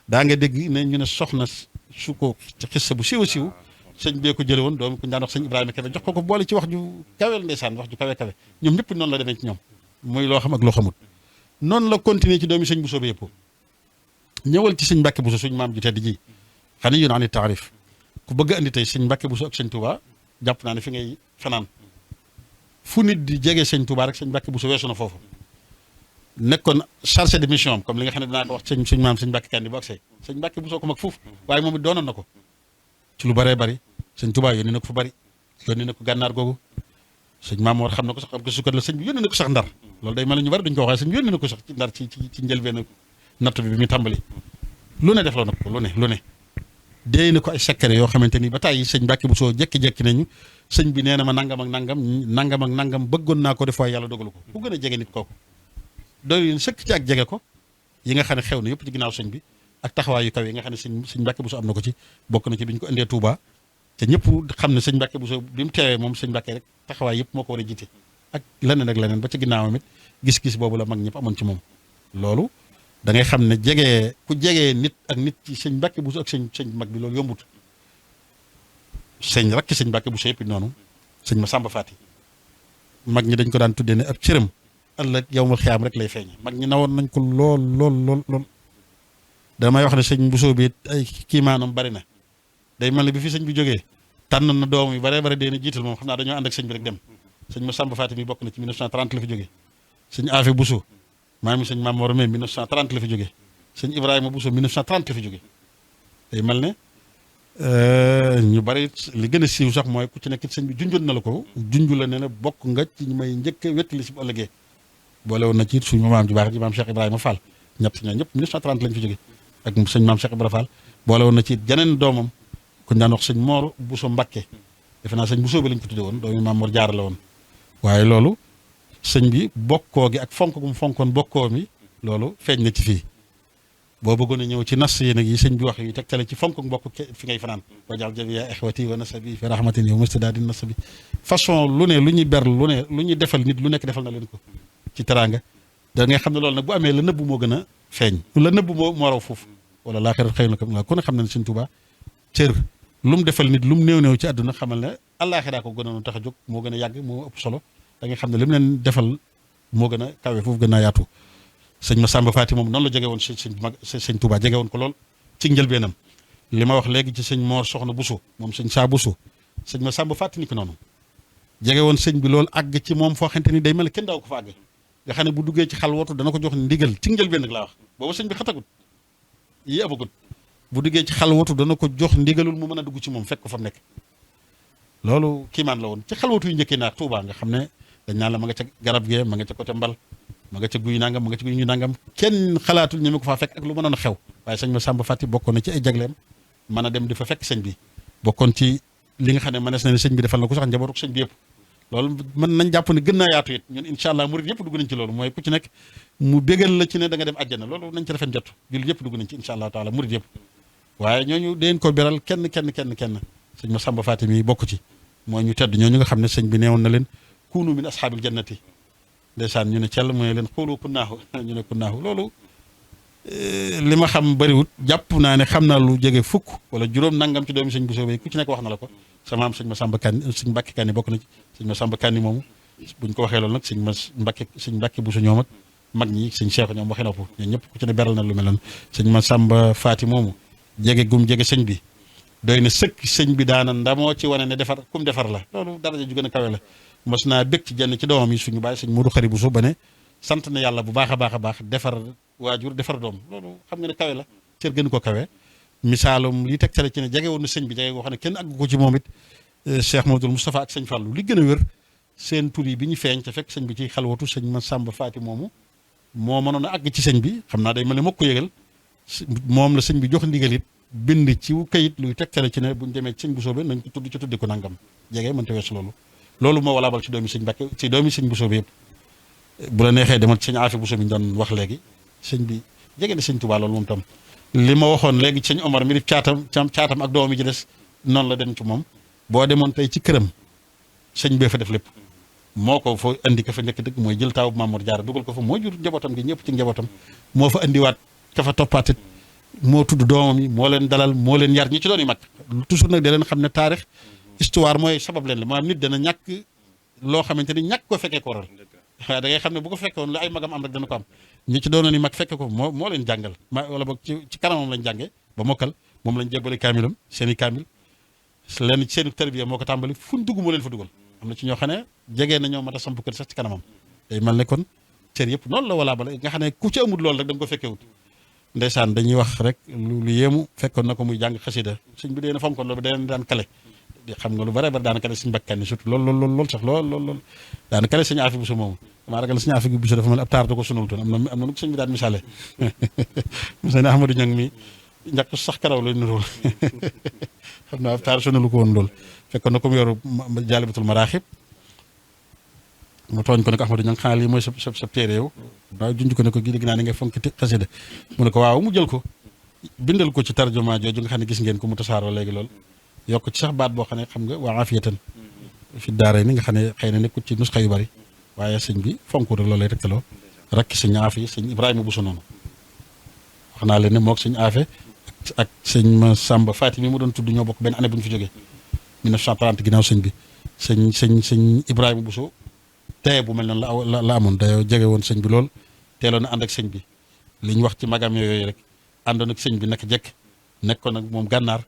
daa nga dégg ne ñu ne soxna su ko ci xissa bu siiw a siiw sëñ bee ko jële woon doomi ku ñu daan wax sëñ Ibrahima Kebe jox ko boole ci wax ju kawel ndeysaan wax ju kawe ñoom ñëpp noonu la demee ci ñoom muy loo xam ak loo xamut noonu la continuer ci doomi sëñ Bousso bi yëpp ñëwal ci sëñ Mbàkke Bousso suñ maam ju tedd ji xane yu naa ni taarif ku bëgg andi tey sëñ Mbàkke Bousso ak sëñ Touba jàpp naa ne fi ngay fanaan fu nit di jege sëñ Touba rek sëñ Mbàkke Bousso weesu na foofu nekkoon chargé de mission am comme li nga xam ne dinaa ko wax suñ maam sëñ Mbàkke Kandi bu agsee sëñ Mbàkke Bousso ko mag foofu waaye moom it doonoon na ko ci lu bëree bëri sëñ Touba yónni na ko fu bëri yónni na ko gànnaar googu sëñ Maamoor xam na ko sax am gëstukat la sëñ bi yónni na ko sax ndar loolu day mel ne ñu bëri duñ ko waxee sëñ bi yónni na ko sax ci ndar ci njëlbeen natt bi muy tàmbali lu ne def loo na ko lu ne déey na ko ay secret yoo xamante ni ba tàyyi sëñ Mbàkke Bousso jekki-jekki nañu sëñ bi nee na ma nangam ak nangam bëggoon naa ko def waaye yàlla dogalu ko ku gën a jege nit kooku doy leen sëkk ci ak jege ko yi nga xam ne xew na yëpp ci ginnaaw sëñ bi ak taxawaay yu kaw yi nga xam ne sëñ Mbàkke Bousso am na ko ci bokk na ci bi ñu ko indee Touba te ñëpp xam ne sëñ Mbàkke Bousso bi mu teewee moom sëñ Mbàkke rek taxawaay yëpp moo ko war a jiite ak leneen ba ci ginnaawam it gis-gis boobu la mag ñëpp amoon ci moom loolu da ngay xam ne ku jegee nit ak nit ci sëñ Mbàkke Buso ak sëñ mag bi loolu yombut sëñ rakki sëñ Mbàkke Buso yëpp noonu sëñ Masamba Faati mag ñi dañ ko daan tuddee ne ab cëram ëllëg yawmal xiyaam rek lay feeñe mag ñi nawoon nañ ko lool damay wax ne sëñ Buso bi ay kiimaanam bari na day mel ne bi fi sëñ bi jógee tànn na doom yi bare dee na jiital moom xam naa dañoo ànd ak sëñ bi rek dem sëñ Masamba Faati mi bokk na ci 1930 la fi jógee sëñ Afe Buso maami sëñ Maam Mor Mee 1930 la fi jógee sëñ Ibrahima Buso 1930 la fi jógee day mel ne ñu bari li gën a siiw sax mooy ku ci nekk sëñ bi junjoon na la ko junju la ne na bokk nga ci ñu may njëkk a wettali si bu ëllëgee boole woon na ci suñu maam ji baax ji maam Cheikh Ibrahima Fall ñett ñëpp 1930 lañ fi jógee ak sëñ maam Cheikh Ibrahima Fall boole woon na ci jeneen doomam ku ñu daan wax sëñ Mor Buso Mbakke defe naa sëñ Buso bi lañ ko tudde woon doomi maam Mor Jaara la woon waaye loolu sëñ bi bokkoo gi ak fonk gu mu fonkoon bokkoo mi loolu feeñ na ci fii boo bëggoon a ñëw ci nas yi nag yi sëñ bi wax yi tegtale ci fonk mbokk fi ngay fanaan wajal jabi ya ixwati wa nasabi fi rahmatin yow mustadaadi nasabi façon lu ne lu ñuy ber lu ne lu ñuy defal nit lu nekk defal na leen ko ci teraanga da ngay xam ne loolu nag bu amee la nëbbu moo gën a feeñ la nëbbu moo raw foofu wala laaxirat xëy na ko ku ne xam ne sëñ Tuubaa cër lu mu defal nit lu mu néew ci àdduna xamal ne àllaaxiraa ko gënoon tax a jóg moo gën a yàgg moo ëpp solo da nga xam ne li mu leen defal moo gën a kawe foofu gën a yaatu sëñ Masamba Faati moom noonu la jege woon sëñ Touba jege woon ko lool ci njëlbeenam li ma wax léegi ci sëñ Moor Soxna Buso moom sëñ Saa Buso sëñ Masamba Faati ni ko noonu jege woon sëñ bi loolu àgg ci moom foo xamante ni day mel ne kenn daaw ko fa àgg nga xam ne bu duggee ci xalwatu dana ko jox ndigal ci njëlbeen nag laa wax booba sëñ bi xatagut yii amagut bu duggee ci xalwatu dana ko jox ndigalul mu mën a dugg ci moom fekk ko fa mu nekk loolu kiimaan la woon ci xalwatu yu njëkkee naa Touba nga xam ne dañ naan la ma nga ca garab gee ma nga ca côté mbal ma nga ca guy nangam ma nga ca guy ñu nangam kenn xalaatul ñeme ko faa fekk ak lu mënoon a xew waaye sëñ Masamba Faati bokkoon na ci ay jagleem mën a dem di fa fekk sëñ bi bokkoon ci li nga xam ne mënees na ne sëñ bi defal na ko sax njabootu sëñ bi yëpp loolu mën nañ jàpp ne gën naa yaatu it ñun incha allah murid yëpp dugg nañ ci loolu mooy ku ci nekk mu bégal la ci ne da nga dem àjjana loolu nañ ci rafet jot jullit yëpp dugg nañ ci incha allah taala murid yëpp waaye ñooñu deen ko beral kenn sëñ Masamba Faati mi bokk ci mooy ñu tedd ñooñu nga xam ne sëñ bi neewoon na leen kuunu min ashaabil jannati ndeysaan ñu ne cell mooy leen xoolu kunnaahu ñu ne kunnaahu loolu li ma xam bariwut jàpp naa ne xam naa lu jege fukk wala juróom nangam ci doomi sëñ Buso bi ku ci nekk wax na la ko sama am sëñ Masamba Kanni sëñ Mbàkke Kanni bokk na ci sëñ Masamba Kanni moomu buñ ko waxee loolu nag sëñ Mbàkke Buso ñoom ak mag ñi sëñ Cheikh ñoom waxee na ko ñoom ñëpp ku ci ne beral na lu mel noonu sëñ Masamba Faati moomu jege gum jege sëñ bi doy na sëkk sëñ bi daana ndamoo ci wane ne defar kum defar la loolu daraja ju gën a kawe la mos naa bég ci jenn ci doomam yi suñu bàyyi sëñ Moodu Xari Buso ba ne sant na yàlla bu baax a baax defar waajur defar doom loolu xam nga ne kawe la cër gën ko kawe misaalum li tegtale ci ne jege woon na sëñ bi jege koo xam ne kenn àgg ko ci moom it Cheikh Mamadou Moustapha ak sëñ Fallou li gën a wér seen tur yi bi ñu feeñ te fekk sëñ bi ci xalwatu sëñ Masamba Faati moomu moo mënoon a àgg ci sëñ bi xam naa day mel ne moo ko yëgal moom la sëñ bi jox ndigal it bind ci kayit luy tegtale ci ne buñ demee ci sëñ Buso bi nañ ko tudd ci tuddi ko nangam jege mënta weesu loolu moo walaabal ci doomi sëñ Mbàkke ci doomi sëñ Buso bi yëpp bu la neexee demal sëñ Afi Buso bi ñu doon wax léegi sëñ bi jege na sëñ Tuubaa loolu moom tam li ma waxoon léegi sëñ Omar mi di caatam ak doom yi ci des noonu la dem ci moom boo demoon tey ci këram sëñ bee fa def lépp moo ko fa indi ka fa njëkk dëgg mooy jël taawu Mamour Diarra dugal ko fa moo jur njabootam gi ñëpp ci njabootam moo fa indiwaat ka fa toppaatit moo tudd doomam yi moo leen dalal moo leen yar ñi ci doon yi mag toujours nag da leen xam ne taarix histoire mooy sabab leen la maanaam nit dana ñàkk loo xamante ni ñàkk ko fekkee ko waral waaye da ngay xam ne bu ko fekkoon lu ay magam am rek dana ko am ñi ci doonoon yi mag fekke ko moo leen jàngal wala boog ci kanamam lañ jàngee ba mokkal moom lañ jébbale kaamilam seen i kaamil leen seen i tarbiya moo ko tàmbali fu ñu dugg moo leen fa dugal am na ci ñoo xam ne jegee na ñoo mat a samp kër sax ci kanamam day mel ne kon cër yëpp noonu la walaa bala nga xam ne ku ci amul loolu rek da nga ko fekkewut ndeysaan dañuy wax rek lu yéemu fekkoon na ko muy jàng xasida sëñ bi dee na fonkoon loolu daan kale di xam nga lu bare bare daana kale sëñ Mbàkke Kanni surtout lool sax lool daana kale sëñ Afi Buso moomu damaa ragal sëñ Afi Buso dafa mel ab taar da ko sunul toon am na lu ko sëñ bi daan misaale sëñ Ahmadou Ñang mi njàkk sax karaw lay nuróol xam naa ab taar sunalu ko woon lool fekkoon na ko mu yoru Jaalibatul Maraaxib mu tooñ ko ne ko Ahmadou Ñang xanaa lii mooy sa téere yow waaw junj ko ne ko gi dégg naa ni ngay fonk xasida mu ne ko waaw mu jël ko bindal ko ci tarjuma jooju nga xam ne gis ngeen ko mu tasaaroo léegi lool yokk ci sax baat boo xam ne xam nga waa afiyatan fi daara ni nga xam ne xëy na nekkul ci nusxa yu bari waaye sëñ bi fonk rek loolu lay tegtaloo rakki sëñ Aafe sëñ Ibrahima Bousso noonu wax naa leen ne moog sëñ Aafe ak sëñ ma Samba Faati mi mu doon tudd ñoo bokk benn année bu ñu fi jógee 1930 ginnaaw sëñ bi sëñ Ibrahima Bousso teye bu mel noonu la amoon dayoo jege woon sëñ bi lool teeloon na ànd ak sëñ bi li ñu wax ci magam yooyu rek àndoon ak sëñ bi naka jekk nekkoon ak moom gànnaar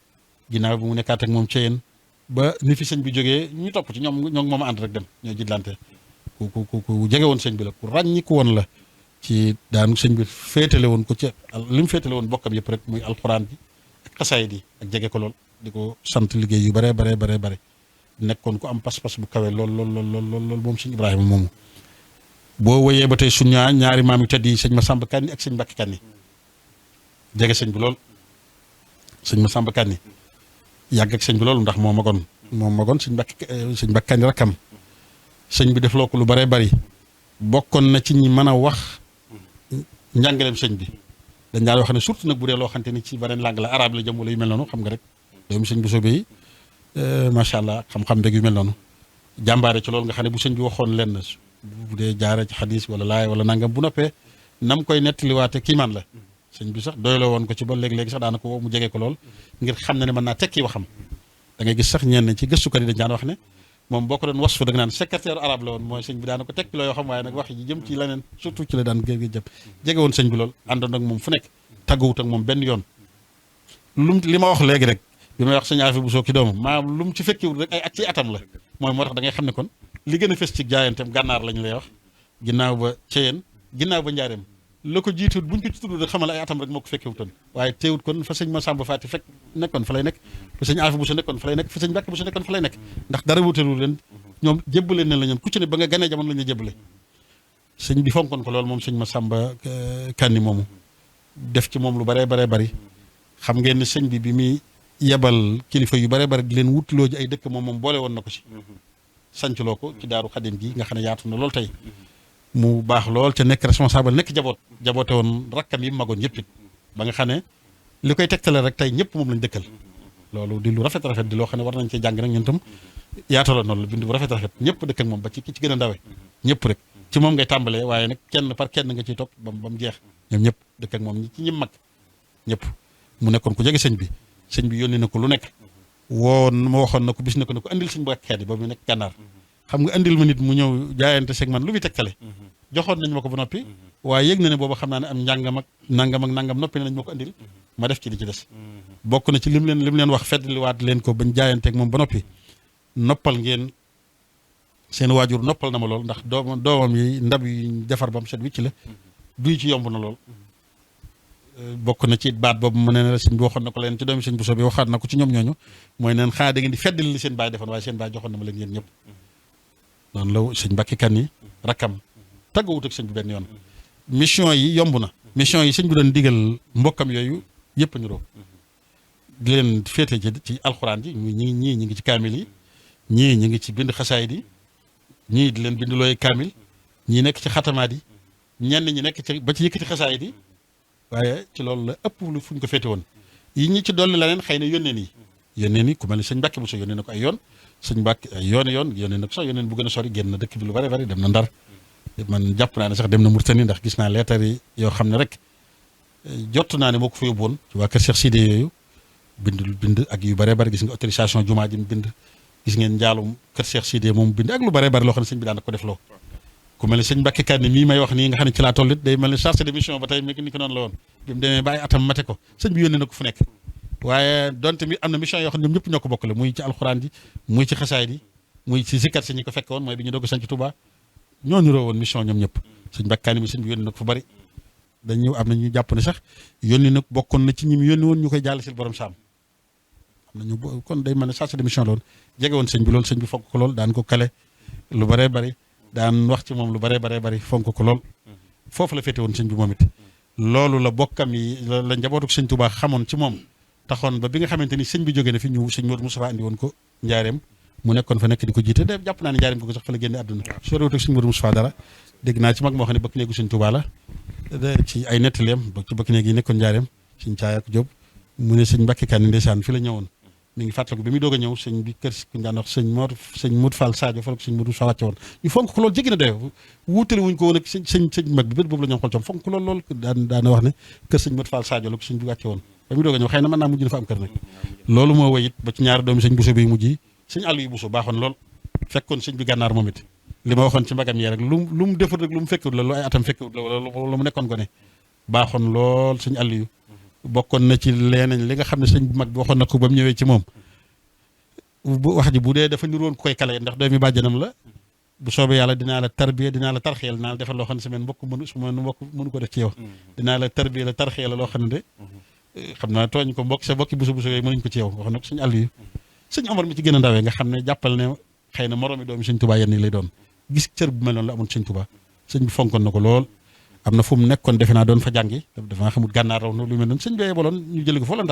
ginnaaw bi mu nekkaat ak moom Ceyeen ba ni fi sëñ bi jógee ñu topp ci ñoom moom ànd rek dem ñoo jiitlante ku jege woon sëñ bi la ku ràññiku woon la ci daanu sëñ bi féetale woon ko ci li mu féetale woon bokkam yëpp rek muy alxuraan bi ak xasaayid yi ak jege ko lool di ko sant liggéey yu bare nekkoon ku am pas-pas bu kawe lool moom sëñ Ibrahima moomu boo woyee ba tey suñu ñaari maam yu tedd yi sëñ Masamba Kanni ak sëñ Mbàkke Kanni jege sëñ bi lool sëñ Masamba Kanni yàgg ak sëñ bi loolu ndax moo magoon sëñ Mbàkke Kanni rakkam sëñ bi def loo ko lu bare bari bokkoon na ci ñi mën a wax njàngaleem sëñ bi dañ daan wax ne surtout nag bu dee loo xamante ni ci beneen langue la arabe la jëm wala yu mel noonu xam nga rek doomu sëñ bu soobee yi macha allah xam-xam beeg yu mel noonu jàmbaare ci loolu nga xam ne bu sëñ bi waxoon lenn bu dee jaaree ci xadis wala laay wala nangam bu noppee nam koy nettaliwaate kiimaan la sëñ bi sax doyloo woon ko ci ba léegi-léegi sax daana ko woo mu jege ko lool ngir xam ne mën naa tekki waxam da ngay gis sax ñenn ci gëstukat yi dañ daan wax ne moom boo ko doon wasfu da nga naan secrétaire arabe la woon mooy sëñ bi daana ko tekki loo yoo xam waaye nag wax ji jëm ci leneen surtout ci la daan gën jëm jege woon sëñ bi lool àndoon ak moom fu nekk tàgguwut ak moom benn yoon li ma wax léegi rek bi may wax sëñ Aafe Bousso ki doomam maanaam lu mu ci fekkiwul rek ay at ci atam la mooy moo tax da ngay xam ne kon li gën a fës ci jaayanteem gànnaar lañu lay wax ginnaaw ba Ceyeen ginnaaw ba Njaareem la ko jiituwut buñ ko ci tudd rek xamal ay atam rek moo ko fekkewutoon waaye teewut kon fa sëñ Masamba Faati fekk nekkoon fa lay nekk fa sëñ Aafe Bousso nekkoon fa lay nekk fa sëñ Mbàkke Bousso nekkoon fa lay nekk ndax dara wutalul leen ñoom jébbale ne la ñoom ku ci ne ba nga ganee jamono la ñu jébbale sëñ bi fonkoon ko loolu moom sëñ Masamba Kanni moomu def ci moom lu baree bari xam ngeen ne sëñ bi muy yebal kilifa yu bare di leen wutloo ji ay dëkk moom boole woon na ko ci sancloo ko ci daaru xadim gi nga xam ne yaatu na lool tey mu baax lool ca nekk responsable nekk jaboote woon rakkam yi magoon yëpp it ba nga xam ne li koy tegtale rek tey ñëpp moom lañ dëkkal loolu di lu rafet di loo xam ne war nañ cee jàng nag ñun tam yaataloon noonu la bind bu rafet ñëpp dëkk ak moom ba ci ki ci gën a ndawe ñëpp rek ci moom ngay tàmbalee waaye nag kenn par kenn nga ciy topp ba mu jeex ñoom ñëpp dëkk ak moom ñi ci ñim mag ñëpp mu nekkoon ku jege sëñ bi yónni na ko lu nekk ma waxoon na ko bis na ko andil sëñ bu ak xeet yi ba mu nekk gànnaar xam nga andil ma nit mu ñëw jaayante seeg man lu muy tegtale joxoon nañ ma ko ba noppi waaye yëg na ne booba xam naa ne am njàngam ak nangam noppi nañ ma ko andil ma def ci li ci des bokk na ci lim leen wax feddliwaat leen ko bañ jaayanteeg moom ba noppi noppal ngeen seen waajur noppal na ma lool ndax doomam yi ndab yi defar ba mu set wicc la duy ci yomb na lool bokk na ci baat boobu mu ne la sëñ bi waxoon na ko leen ci doomi sëñ Bousso bi waxaat na ko ci ñoom ñooñu mooy neen xanaa da ngeen di feddali li seen baay defoon waaye seen baay joxoon na ma leen yéen ñëpp noonu la sëñ Mbàkke Kanni rakkam tàggawut ak sëñ bi benn yoon mission yi yomb na mission yi sëñ bi doon digal mbokkam yooyu yëpp ñu roo di leen féete ci alxuraan ji ñii ñi ngi ci kaamil yi ñii ñi ngi ci bind xasaayid yi ñii di leen bind looy kaamil ñii nekk ci xatamaat yi ñenn ñi nekk ci ba ci yëkkati xasaayid yi waaye ci loolu la ëpp lu fu ñu ko féete woon yi ñi ci dolli la leen xëy na yónneen yi ku mel ni sëñ Mbàkke Bousso yónnee na ko ay yoon sëñ Mbàkke ay yoon yónnee na ko sax yónneen bu gën a sori génn na dëkk bi lu bari dem na Ndar man jàpp naa ne sax dem na Murtani ndax gis naa leetar yi yoo xam ne rek jot naa ne moo ko fa yóbbu woon ci waa kër Cheikh Sidé yooyu bind ak yu bari gis nga autorisation jumaa ji mu bind gis ngeen njaalum kër Cheikh Sidé moom bind ak lu bari loo xam ne sëñ bi daan ko def loo ku mel ne sëñ Mbàkke Kanni mii may wax nii nga xam ne ci laa toll it day mel ne chargé de mission ba tey mi ni ko noonu la woon bi mu demee ba ay atam mate ko sëñ bi yónnee na ko fu nekk waaye donte mi am na mission yoo xam ne ñoom ñëpp ñoo ko bokkale muy ci alxuraan ji muy ci xasaay di muy ci sikkat si ñi ko fekk woon mooy bi ñu doog a sanc Touba ñoo niroo woon mission ñoom ñëpp sëñ Mbàkke Kanni mi sëñ bi yónnee na ko fu bari dañu am na ñu jàpp ne sax yónni nag bokkoon na ci ñi mu yónni woon ñu koy jàll si borom saam am nañu kon day mel ne chargé de mission la woon jege woon sëñ bi loolu sëñ bi fonk ko lool daan ko kale lu baree bari daan wax ci moom lu baree bari fonk ko lool foofu la féete woon sëñ bi moom it loolu la bokkam yi la njabootu sëñ Touba xamoon ci moom taxoon ba bi nga xamante ni sëñ bi jógee na fi ñu sëñ Modou Moustapha andi woon ko njaareem mu nekkoon fa nekk di ko jiite de jàpp naa ne njaareem ko sax fa la génne àdduna soriwut ak sëñ Modou Moustapha dara dégg naa ci mag moo xam ne bëkk néegu sëñ Touba la ci ay nettaleem ci bëkk néeg yi nekkoon njaareem sëñ Caaya ak Jóob mu ne sëñ Mbàkke Kanni ndeysaan fi la ñëwoon mi ngi fàttaliku bi muy doog a ñëw sëñ bi kër ku ñu daan wax sëñ Modou Fall Sadio fa la ko sëñ Modou Fall wàcce woon ñu fonk ko loolu jéggi na doyo wuutale wuñ ko woon ak sëñ mag bi bët boobu la ñoom xool coom fonk ko lool daana wax ne kër sëñ Modou Fall Sadio la ko sëñ bi wàcce woon ba muy doog a ñëw xëy na mën naa mujj na fa am kër nag loolu moo woy it ba ci ñaari doomi sëñ Bousso bi mujj yi sëñ àll yu Bousso baaxoon lool fekkoon sëñ bi gànnaar moom it li ma waxoon ci mbagam yi rek lu mu defut rek lu mu fekkut la lu ay atam fekkut la wala lu mu nekkoon ko ne baaxoon lool sëñ àll yu bokkoon na ci leenañ li nga xam ne sëñ bu mag bi waxoon na ko ba mu ñëwee ci moom wax ji bu dee dafa niroon koy kale ndax doomi bàjjanam la bu soobee yàlla dinaa la tarbiya dinaa la tarxeel dinaa la defal loo xam ne semaine mbokk mënu ko def ci yow dinaa la tarbiya la tarxeel la loo xam ne de xam naa tooñ ko mbokk sa mbokki buso yooyu mënuñ ko ci yow wax na ko sëñ àll yu sëñ Omar mi ci gën a ndawee nga xam ne jàppal ne xëy na moroomi doomi sëñ Tuubaa yenn yi lay doon gis cër bu mel noonu la amoon sëñ Tuubaa sëñ bi fonkoon na ko lool am na fu mu nekkoon defe naa doon fa jàngi dafa xamul gànnaar raw na lu mel noonu sëñ bi yebaloon ñu jëli ko fa la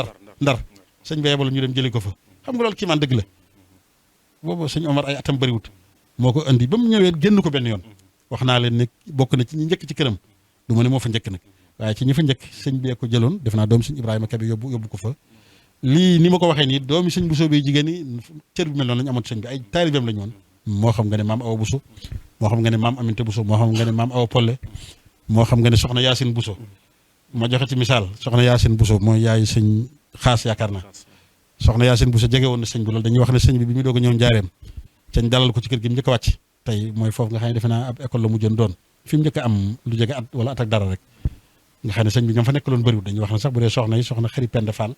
ndar sëñ bi yebaloon ñu dem jëli ko fa xam nga loolu kii man dëgg la boobu sëñ Omar ay atam bëriwut moo ko andi ba mu ñëwee génn ko benn yoon wax naa leen ne bokk na ci ñi njëkk ci këram du ma ne moo fa njëkk nag waaye ci ñi fa njëkk sëñ bee ko jëloon def naa doomi sëñ Ibrahima Kebe yóbbu ko fa lii ni ma ko waxee nii doomi sëñ Bousso bi jigéen ñi cër bu mel noonu lañu amoon sëñ bi ay taalibeem lañu woon moo xam nga ne maam Awa Bousso moo xam nga ne maam Aminta Bousso moo xam nga ne maam Awa Polle moo xam nga ne soxna Yacine Bousso ma joxe ci misaal soxna Yacine Bousso mooy yaayu sëñ xaas yaakaar na soxna Yacine Bousso jege woon na sëñ bi loolu dañuy wax ne sëñ bi muy doog a ñëw njaareem cañ dalal ko ci kër gi mu njëkk a wàcc tey mooy foofu nga xam ne defe naa ab école la mujjoon doon fi mu njëkk a am lu jege at wala at ak dara rek nga xam ne sëñ bi ñoom fa nekk loon bëriwul dañuy wax ne sax bu dee soxna yi soxna xëri Penda Fall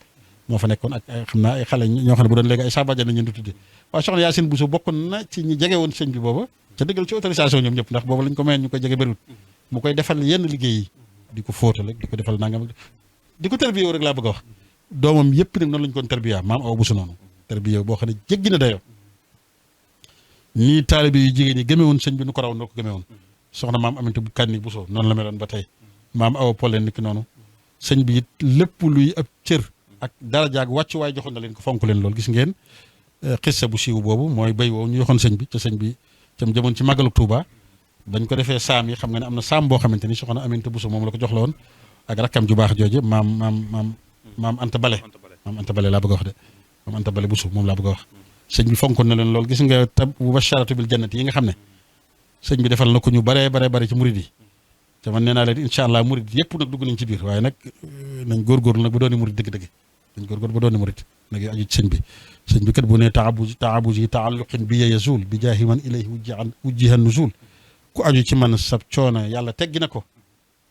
moo fa nekkoon ak xam naa ay xale ñoo xam ne bu doon léegi ay sabaja nañ leen di tudde waaye soxna Yacine Bousso bokkoon na ci ñi jege woon sëñ bi booba ca dëggal ci autorisation ñoom ñëpp ndax booba lañ ko mayoon ñu koy jege bëriwul mu koy defal yenn liggéey yi di ko fóotal rek di ko defal nangam di ko tërbiya rek laa bëgg a wax doomam yëpp nag noonu lañu koon tërbiya maam Awa Bousso noonu tërbiya boo xam ne jéggi na dayoo nii taalibe yu jigéen ñi gëme woon sëñ bi nu ko raw noo ko gëme woon soxna maam Aminta bu Kanni Bousso noonu la meloon ba tey maam Awa Polle niki noonu sëñ bi it lépp luy ab cër ak daraja ak wàccuwaay joxoon na leen ko fonk leen loolu gis ngeen xissa bu siiw boobu mooy béy woowu ñu joxoon sëñ bi te sëñ bi cam jëmoon ci màggalu Touba bañ ko defee saam yi xam nga ne am na saam boo xamante ni soxna Aminta Bousso moom la ko jox la woon ak rakkam ju baax jooje maam Anta Bale maam Anta Bale laa bëgg a wax de maam Anta Bale Bousso moom laa bëgg a wax sëñ bi fonkoon na leen loolu gis nga tab mubasharatu bil jannati yi nga xam ne sëñ bi defal na ko ñu bare ci murid yi te man nee naa leen incha allah murid yëpp nag dugg nañ ci biir waaye nag nañ góorgóorlu nag ba dooni murid dëgg-dëgg nañ góorgóorlu ba dooni murid nag yu aju ci sëñ bi kat bu ne taabuji taalluqin bi yazul bi jaahi man ilayhi wujjihan nuzul ku aju ci man sab coono yàlla teggi na ko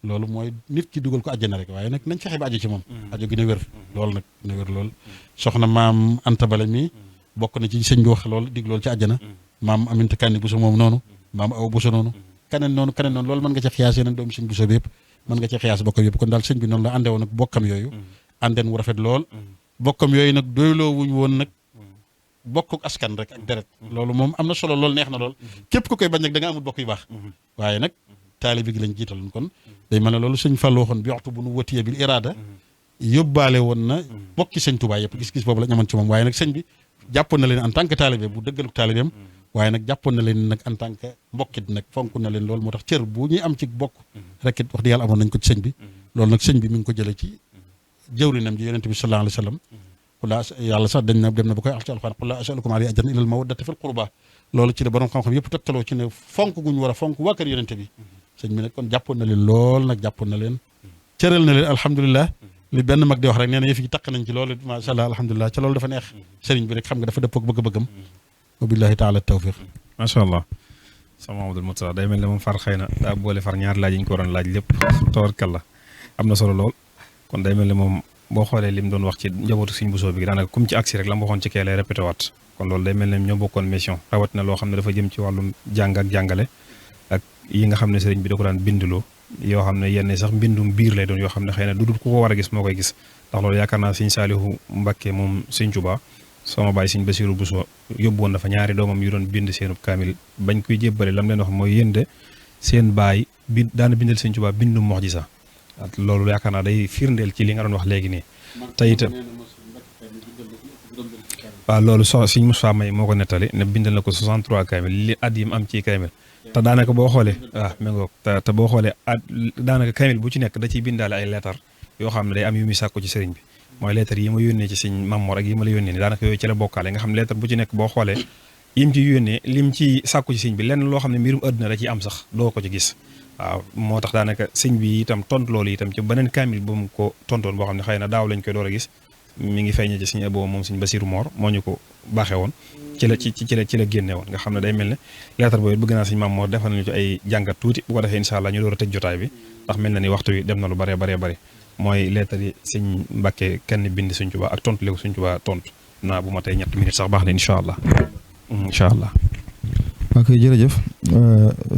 loolu mooy nit ki dugal ko àjjana rek waaye nag nañ fexe ba aju ci moom aju gi na wér loolu nag na wér lool soxna maam Anta Bale mi bokk na ci sëñ bi wax loolu dig loolu ci àjjana maam Aminta Kanni Bousso moom noonu maam Awa Bousso noonu keneen noonu loolu mën nga ci xiyaas yeneen doomu sëñ Bousso bi yëpp mën nga ci xiyaas bokkam yëpp kon daal sëñ bi noonu la àndee woon nag bokkam yooyu àndeen wu rafet lool bokkam yooyu nag doyloo wuñ woon nag bokk askan rek ak deret loolu moom am na solo lool neex na lool képp ku koy bañ nag da nga amul bokk yu baax waaye nag taalibe gi lañ jiitaloon kon day mel ne loolu sëñ Fallu waxoon bi waxtu bu nu watiye bil iraada yóbbaale woon na bokki sëñ Tuubaa yëpp gis-gis boobu lañ amoon ci moom waaye nag sëñ bi jàppoon na leen en tant que taalibe bu dëggaluk taalibeem waaye nag jàppoon na leen nag en tant que mbokkit nag fonk na leen loolu moo tax cër bu ñuy am ci bokk rek it wax di yàlla amoon nañ ko ci sëñ bi loolu nag sëñ bi mi ngi ko jële ci jëwrinam ji yonente bi sallallahu alayhi wa sallam yàlla sax dañ na dem na ba koy wax ci alxuraan qul laa as'alukum alayhi ajran illal mawaddata fil qurba loolu ci la borom xam-xam yëpp tegtaloo ci ne fonk guñ war a fonk waa kër yonente bi sëñ bi nag kon jàppoon na leen lool nag jàppoon na leen cëral na leen alhamdulilah li benn mag di wax rek nee na yëf yi taq nañ ci loolu macha allah alhamdulilah ca loolu dafa neex sëriñ bi rek xam nga dafa dëppoo ak bëgg-bëggam wa billahi taala tawfiq macha allah sama Mamadou Moustapha day mel ne moom far xëy na daa boole far ñaari laaj yi ñu ko waroon laaj lépp tabarkalla am na solo lool kon day mel ne moom boo xoolee li mu doon wax ci njabootu Sëñ Bousso bi daanaka comme ci agsi rek la mu waxoon ci kee lay répété waat kon loolu day mel ne ñoo bokkoon mission rawat na loo xam ne dafa jëm ci wàllum jàng ak jàngale ak yi nga xam ne sëriñ bi da ko daan binduloo yoo xam ne yenn sax mbindum biir lay doon yoo xam ne xëy na du dul ku ko war a gis moo koy gis ndax loolu yaakaar naa Sëñ Saalihu Mbakke moom Sëñ Tuubaa sama baay Sëñ Basiru Bousso yóbbu woon dafa ñaari doomam yu doon bind seenub kaamil bañ koy jébbale lam leen wax mooy yéen de seen baay bi daana bindal Sëñ Tuubaa bindum mox ji sax loolu yaakaar naa day firndeel ci li nga doon wax léegi nii te itam waaw loolu Sëñ Moussa May moo ko nettali ne bindal na ko 63 kaamil li at yim am ci kaamil te daanaka boo xoolee méngoog te boo xoolee daanaka kaamil bu ci nekk da ciy bindaale ay leetar yoo xam ne day am yu muy sàkku ci sëriñ bi mooy lettre yi ma yónnee ci sëñ Mamor ak yi ma la yónnee ni daanaka yooyu ci la bokkaale nga xam lettre bu ci nekk boo xoolee yim ci yónnee lim ci sàkku ci sëñ bi lenn loo xam ne mbirum àdduna da ciy am sax doo ko ci gis waaw moo tax daanaka sëñ bi itam tontu loolu itam ci beneen kaamil bu mu ko tontoon boo xam ne xëy na daaw lañ koy door a gis mi ngi feeñee ci sëñ Abo moom sëñ Basiru Moor moo ñu ko baaxee woon ci la génne woon nga xam ne day mel ne lettre boobu bëgg naa sëñ Maam Moor defal nañu ci ay jàngat tuuti bu ko defee incha allah ñu door a tëj jotaay bi ndax mel na ni waxtu wi dem na lu bare mooy lettre yi sëñ Mbàkke kenn bind sëñ Tuubaa ak tontu léegi sëñ Tuubaa tontu naa bu ma tey ñetti minutes sax baax na incha allah ok jërëjëf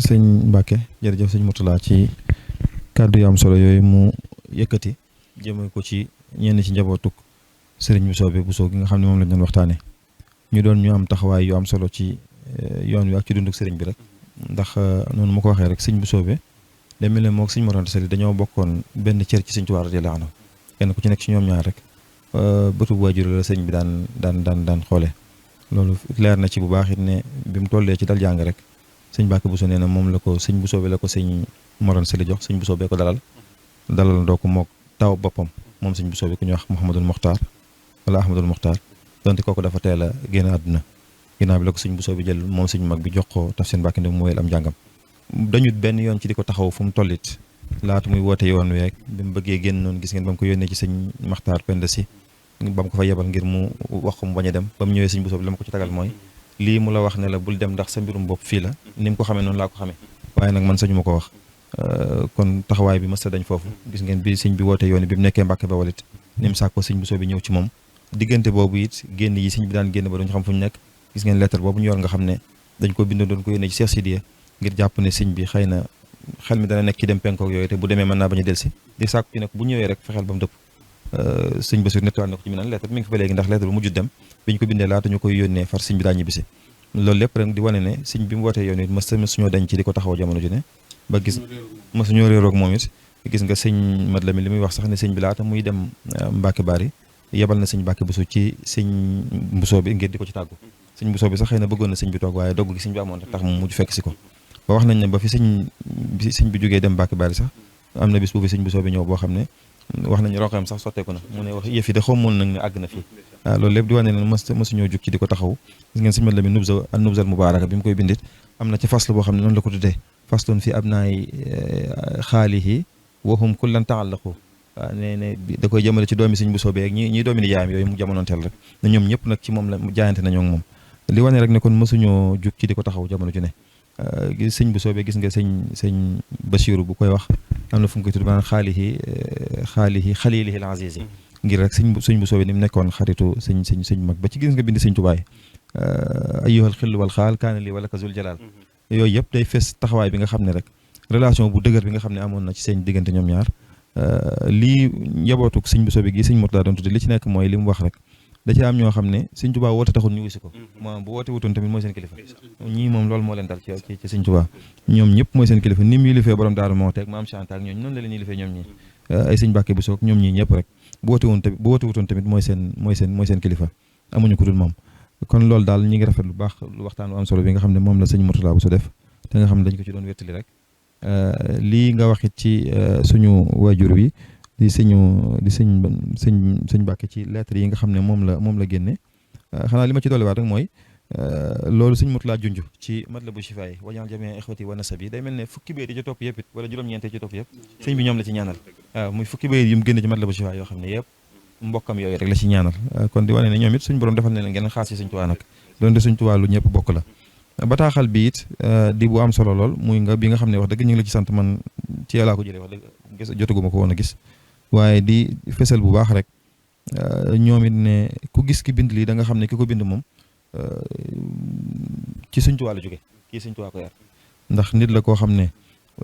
sëñ Mbàkke jërëjëf sëñ Murtala ci kàddu yu am solo yooyu mu yëkkati jëme ko ci ñenn ci njabootuk sëriñ Bousso gi nga xam ne moom lañ doon waxtaane ñu doon ñu am taxawaay yu am solo ci yoon wi ak ci dunduk sëriñ bi rek ndax noonu ma ko waxee rek sëñ Bousso bi day mel ne moog sëñ Mor Anta Sali dañoo bokkoon benn cër ci sëñ Tuubaa radiyallaahu anhu kenn ku ci nekk ci ñoom ñaar rek bëtu waajur la sëñ bi daan xoole loolu leer na ci bu baax it ne bi mu tollee ci dal jàng rek sëñ Mbàkke Bousso nee na moom la ko sëñ Bousso bi la ko sëñ Mor Anta Sali jox sëñ Bousso bee ko dalal ndoo ko moog taw boppam moom sëñ Bousso bi ku ñuy wax Mouhamadul Mokhtar wala Ahmadul Mokhtar donte kooku dafa teel a génn àdduna ginnaaw bi la ko sëñ Bousso bi jël moom sëñ mag bi jox ko Tafsir Mbàkke Ndumbe mu wéyal am njàngam dañu benn yoon ci di ko taxaw fu mu tollit laata muy woote yoon week bi mu bëggee génn noonu gis ngeen ba mu ko yónnee ci sëñ Maxtaar Penda Si ba mu ko fa yebal ngir mu wax ko mu bañ a dem ba mu ñëwee sëñ Bousso bi la ma ko ci tagal mooy lii mu la wax ne la bul dem ndax sa mbirum bopp fii la ni mu ko xamee noonu laa ko xamee waaye nag man sañu ma ko wax kon taxawaay bi mësta dañ foofu gis ngeen bi sëñ bi woote yoon bi mu nekkee Mbàkke Bawol it ni mu sàkkoo sëñ Bousso bi ñëw ci moom diggante boobu it génn yi sëñ bi daan génn ba duñu xam fu ñu nekk gis ngeen lettre boobu ñu yor nga xam ne dañ ko bindoon doon ko yónnee ci Cheikh Sidiya ngir jàpp ne sëñ bi xëy na xel mi dana nekk ci dem penkook yooyu te bu demee mën naa bañ a delsi di sàkku ci nag bu ñëwee rek fexeel ba mu dëpp sëñ Bassir nettoal na ko ci mi naan lettre mi ngi fi ba léegi ndax lettre bu mujj dem bi ñu ko bindee laata ñu koy yónnee far sëñ bi daa ñibbisi loolu lépp rek di wane ne sëñ bi mu wootee yoon it mësuñoo dañ ci di ko taxaw jamono ju ne ba gis mësuñoo réeroog moom it gis nga sëñ Mat Lamin li muy wax sax ne sëñ bi laata muy dem Mbàkke Bari yebal na sëñ Mbàkke Bousso ci sëñ Bousso bi ngir di ko ci tàggu sëñ Bousso bi sax xëy na bëggoon na sëñ bi toog waaye dogg gi sëñ bi amoon tax mu mujj fekk si ko ba wax nañ ne ba fi sëñ bi jógee dem Mbàkke Bari sax am na bis bu fi sëñ Bousso bi ñëw boo xam ne wax nañ roxeem sax sotteeku na mu ne wax yëf yi de xaw moon nag ne àgg na fii waaw loolu lépp di wane ne mësuñoo jug ci di ko taxaw gis ngeen sëñ Mat Lamin Nubzal Mubaaraka bi mu koy bindit am na ci faslu boo xam ne noonu la ko tuddee faslun fi abnaay xaalihi wahum kullan taallaqu waaw ne da koy jëmale ci doomi sëñ Bousso bi ak ñi doomi ni yaayam yooyu mu jamonoonteel rek ne ñoom ñëpp nag ci moom la jaayante nañoo ak moom li wane rek ne kon mësuñoo jug ci di ko taxaw jamono ju ne sëñ Bousso bi gis nga sëñ Basiru bu koy wax am na fu mu koy tudd maanaam xalilihi al-aziz ngir rek sëñ Bousso bi ni mu nekkoon xaritu sëñ mag ba ci gis nga bind sëñ Tuubaa ayyuhal xill wal xaal kaana lii wala kazul jalaal yooyu yëpp day fees taxawaay bi nga xam ne rek relation bu dëgër bi nga xam ne amoon na ci seen diggante ñoom ñaar lii njabootuk sëñ Bousso bi gi sëñ Murtala doon tudde li ci nekk mooy li mu wax rek da ci am ñoo xam ne sëñ Tuubaa woote taxul ñu wisi ko maanaam bu woote wutoon tamit mooy seen kilifa ñii moom loolu moo leen dal ci sëñ Tuubaa ñoom ñëpp mooy seen kilifa ni mu yilifee borom Daaru Muxti ak maam Chanta ak ñooñu noonu la leen yilifee ñoom ñi ay sëñ Mbàkke Bousso ñoom ñii ñëpp rek bu woote wutoon tamit mooy seen kilifa amuñu ko dul moom kon loolu daal ñi ngi rafet lu baax lu waxtaan wu am solo bi nga xam ne moom la sëñ Murtala Bousso def te nga xam ne dañ ko ci doon wéttali rek lii nga waxit ci suñu waajur wi di sëñ Mbàkke ci lettre yi nga xam ne moom la génne xanaa li ma ci dolliwaat rek mooy loolu sëñ Murtala junj ci Matlabu Chifa yi wañal jamee ixwati wa nasab yi day mel ne fukki bayit yi ci topp yëpp it wala juróom-ñeente ci topp yëpp sëñ bi ñoom la ci ñaanal waaw muy fukki bayit yi mu génne ci Matlabu Chifa yoo xam ne yëpp mbokkam yooyu rek la ci ñaanal kon di wane ne ñoom it suñ borom defal ne leen ngeen xaas ci sëñ Tuubaa nag doonte sëñ Tuubaa lu ñëpp bokk la bataaxal bi it di bu am solo lool muy bi nga xam ne wax dëgg ñu ngi la ci sant man ci yàllaa ko jëlee wax dëgg jotaguma ko woon a gis waaye di fesal bu baax rek ñoom it ne ku gis ki bind lii da nga xam ne ki ko bind moom ci sëñ Tuubaa la jóge kii sëñ Tuubaa ko yar ndax nit la koo xam ne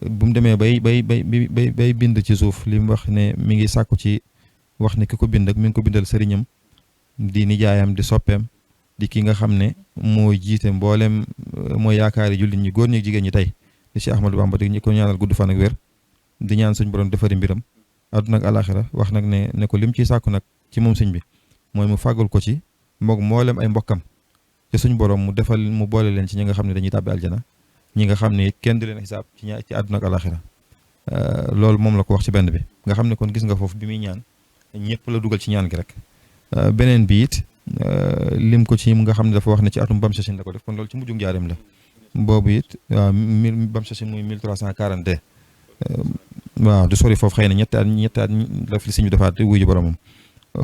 bu mu demee bay bind ci suuf li mu wax ne mi ngi sàkku ci wax ne ki ko bind ak mi ngi ko bindal sëriñam di nijaayam di soppeem di ki nga xam ne moo jiite mboolem mooy yaakaari jullit ñi góor ñi jigéen ñi tey di Cheikh Ahmadou Bamba di ko ñaanal gudd fan ak wér di ñaan suñ borom defari mbiram àdduna ak alaxira wax nag ne ko lim ciy sàkku nag ci moom sëñ bi mooy mu fàggul ko ci moog mboolem ay mbokkam te suñ borom mu boole leen ci ñi nga xam ne dañuy tàbbi aljana ñi nga xam ne it kenn du leen xisaab ci àdduna ak alaxira loolu moom la ko wax ci benn bi nga xam ne kon gis nga foofu bi muy ñaan ñëpp la dugal ci ñaan gi rek. beneen bi it lim ko ci nga xam ne dafa wax ne ci atum Bamsasine la ko def kon loolu ci mujjug njaareem la boobu it waaw Bamsasine muy 1342 waaw du sori foofu xëy na ñetti at la fi sëñ bi defaat wuyu boromam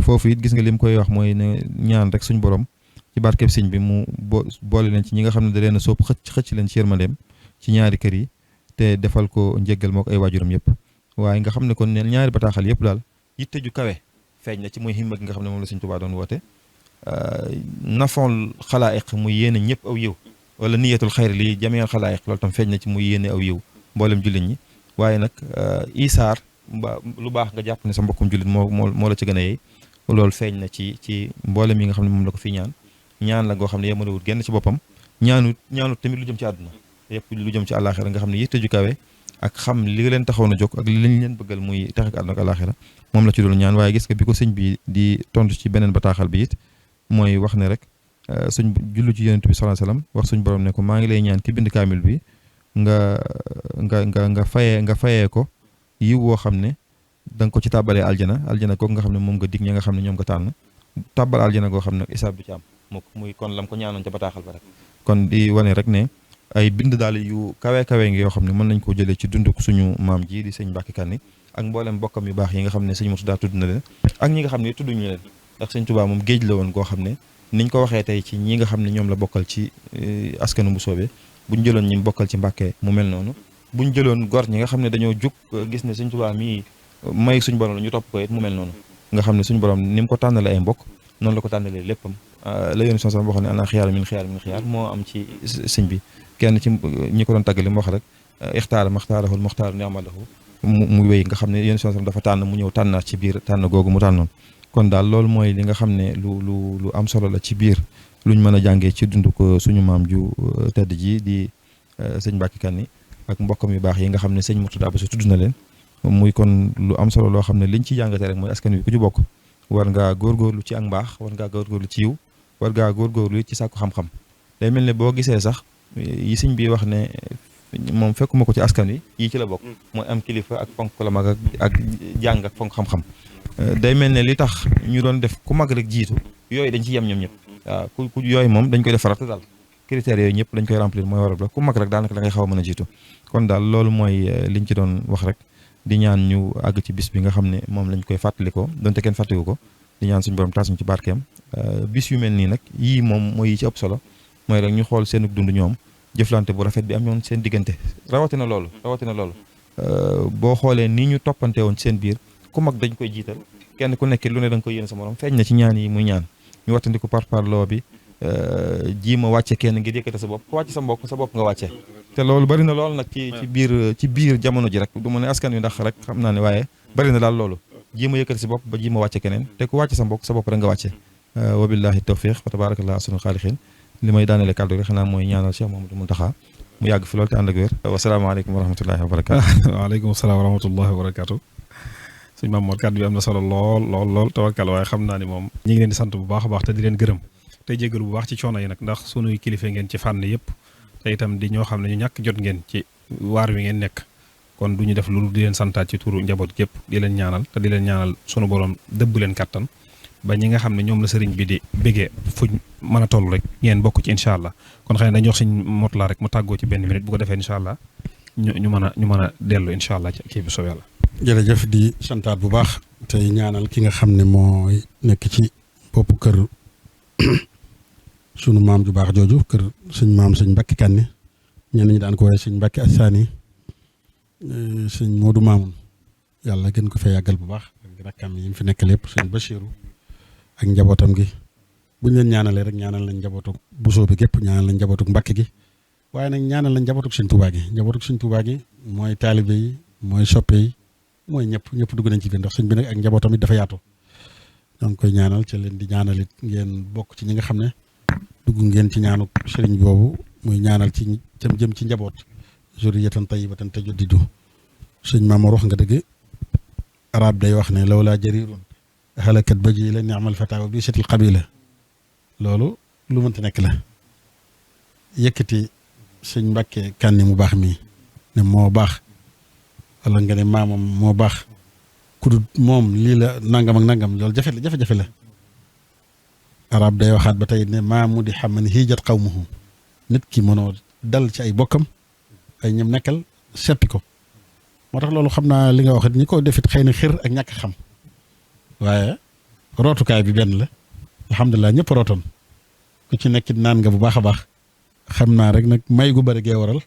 foofu it gis nga lim koy wax mooy ne ñaan rek suñu borom ci barkeb sëñ bi mu boole leen ci ñi nga xam ne da leen a soob xëcc leen ci yërmandeem ci ñaari kër yi te defal ko njéggal moo ko ay waajuram yëpp waaye nga xam ne kon ne ñaari bataaxal yëpp daal yitte ju kawe feeñ na ci muy himma gi nga xam ne moom la sëñ Tuubaa doon woote nafool xalaayiq muy yéene ñëpp aw yiw wala niyatul xayri li jameel xalaayiq loolu tam feeñ na ci muy yéene aw yiw mboolem jullit ñi waaye nag isaar lu baax nga jàpp ne sa mbokkum jullit moo la ci gën a yey loolu feeñ na ci mboolem yi nga xam ne moom la ko fi ñaan la goo xam ne yemalewut genn ci boppam ñaanut tamit lu jëm ci àdduna yëpp lu jëm ci àllaaxira nga xam ne yitte ju kawe ak xam li leen taxaw na jóg ak li lañ leen bëggal muy tax ak àdduna ak àllaaxira moom la ci doon ñaan waaye gis nga bi ko sëñ bi di tontu ci beneen bataaxal bi it mooy wax ne rek suñ jullu ci yonent bi sallallahu alayhi wasallam wax suñ borom ne ko maa ngi lay ñaan ki bind kaamil bi nga fayee ko yiw woo xam ne da nga ko ci tàbbalee aljana kooku nga xam ne moom nga dig ña nga xam ne ñoom nga tànn tàbbal aljana goo xam ne isaab du ci am muy kon lam ko ñaanoon ca bataaxal ba rek kon di wane rek ne ay bind daal yu kawe ngi yoo xam ne mën nañ koo jëlee ci dund suñu maam ji di sëñ Mbàkke Kanni ak mboolem bokkam yu baax yi nga xam ne sëñ Murtadaa tudd na leen ak ñi nga xam ne tudduñu leen ndax sëñ Tuubaa moom géej la woon goo xam ne niñ ko waxee tey ci ñi nga xam ne ñoom la bokkal ci askanu bu soobee buñ jëloon ñi bokkal ci Mbàkke mu mel noonu buñ jëloon gor ñi nga xam ne dañoo jug gis ne sëñ Tuubaa mii may suñ borom la ñu topp ko it mu mel noonu nga xam ne suñ borom ni mu ko tànnale ay mbokk noonu la ko tànnalee léppam la yoon son waxoon ne ana xiyaar min xiyaar moo am ci sëñ bi kenn ci ñi ko doon tàgg li mu wax rek ixtaara maxtaarahul muxtaar ni'malahu mu wéy nga xam ne yoon son dafa tànn mu ñëw tànnaat ci biir tànn googu mu tànnoon kon daal loolu mooy li nga xam ne lu am solo la ci biir luñ mën a jàngee ci dund ko suñu maam ju tedd ji di sëñ Mbàkke Kanni ak mbokkam yu baax yi nga xam ne sëñ Murtadaa ba su tudd na leen muy kon lu am solo loo xam ne liñ ci jàngatee rek mooy askan wi ku ci bokk war ngaa góorgóorlu ci ak mbaax war ngaa góorgóorlu ci yiw war ngaa góorgóorlu ci sàkku xam-xam day mel ne boo gisee sax yi sëñ bi wax ne moom fekkuma ko ci askan wi yii ci la bokk mooy am kilifa ak fonk la mag ak jàng ak fonk xam-xam day mel ne li tax ñu doon def ku mag rek jiitu yooyu dañ ci yem ñoom ñëpp waaw ku yooyu moom dañ koy def farata daal critères yooyu ñëpp dañ koy remplir mooy waral la ku mag rek daanaka da ngay xaw a mën a jiitu kon daal loolu mooy liñ ci doon wax rek di ñaan ñu àgg ci bis bi nga xam ne moom lañ koy fàttalikoo donte kenn fàttaliku ko di ñaan suñu borom taas ñu ci barkeem bis yu mel nii nag yii moom mooy yi ci ëpp solo mooy rek ñu xool seenug dund ñoom jëflante bu rafet bi am yoon seen diggante rawatina loolu boo xoolee nii ñu toppante woon ci seen biir ku mag dañ koy jiital kenn ku nekk lu ne da nga koy yéene sa morom feeñ na ci ñaan yi muy ñaan ñu wattandiku parparloo bi jiima wàcce kenn ngir yëkkate sa bopp ku wàcce sa bopp nga wàcce te loolu bari na lool nag ci biir jamono ji rek du ma ne askan wi ndax rek xam naa ne waaye bari na daal loolu jiima yëkkate sa bopp ba jiima wàcce keneen te ku wàcce sa bopp rek nga wàcce wabillahi tawfiq wa tabarakallah ahsanul xaaliqin li may daanele kàddu rek xanaa mooy ñaanal Cheikh Mouhamadou Mountakha mu yàgg fi loolu te ànd ak wér wasalaamaaleykum wa rahmatullahi wa barakatu waaleykum salaam wa rahmatullahi wa barakatu sëñ Maam Mor kàddu bi am na solo lool tawakkal waaye xam naa ni moom ñi ngi leen di sant bu baax a baax te di leen gërëm te jégalu bu baax ci coono yi nag ndax sunuy kilifa ngeen ci fànn yëpp te itam di ñoo xam ne ñu ñàkk jot ngeen ci waar wi ngeen nekk kon du ñu def lu di leen santaat ci turu njaboot gépp di leen ñaanal te di leen ñaanal sunu borom dëbb leen kattan ba ñi nga xam ne ñoom la sëriñ bi di bégee fuñ mën a toll rek ngeen bokk ci incha allah kon xëy na dañuy wax sëñ Murtadaa rek mu tàggoo ci benn minute bu ko defee incha allah ñu mën a dellu incha allah ci kii bi soo yàlla. jërëjëf di santaat bu baax tey ñaanal ki nga xam ne mooy nekk ci boppu kër sunu maam ju baax jooju kër sëñ Mbàkke Kanni ñenn ñi daan ko waaye sëñ Mbàkke Asaani sëñ Moodu Maamun yàlla gën ko fee yàggal bu baax ak rakkam yi mu fi nekk lépp sëñ Bachiru ak njabootam gi buñ leen ñaanalee rek ñaanal lañ njabootuk Bousso bi gépp ñaanal lañ njabootuk Mbàkke gi waaye nag ñaanal lañ njabootuk sëñ Tuubaa gi mooy taalibe yi mooy soppe yi mooy ñëpp dugg nañ ci biir ndax sëñ bi nag ak njabootam it dafa yaatu ñoo ngi koy ñaanal ci leen di ñaanalit ngeen bokk ci ñi nga xam ne dugg ngeen ci ñaanuk sëriñ boobu muy ñaanal ci jëm ci njaboot zurriyatan tayyibatan tajuddidu sëñ Maamor wax nga dëgg arab day wax ne lawlaa jarirun halakat baji la ni'mal fatawa bi setil qabila loolu lu mënta nekk la yëkkati sëñ Mbàkke Kanni mu baax mii ne moo baax wala nga ne maamam moo baax ku ku dul moom lii la nangam ak nangam loolu jafe-jafe la arab day waxaat ba tey ne maamu di xam ne hiijat qawmuhu nit ki mënoo dal ci ay bokkam ay ñam nekkal seppi ko moo tax loolu xam naa li nga wax ñi ko defit xëy na xër ak ñàkk xam waaye rootukaay bi benn la alhamdulilah ñëpp rootoon ku ci nekkit naan nga bu baax a baax xam naa rek nag may gu bëri gee waral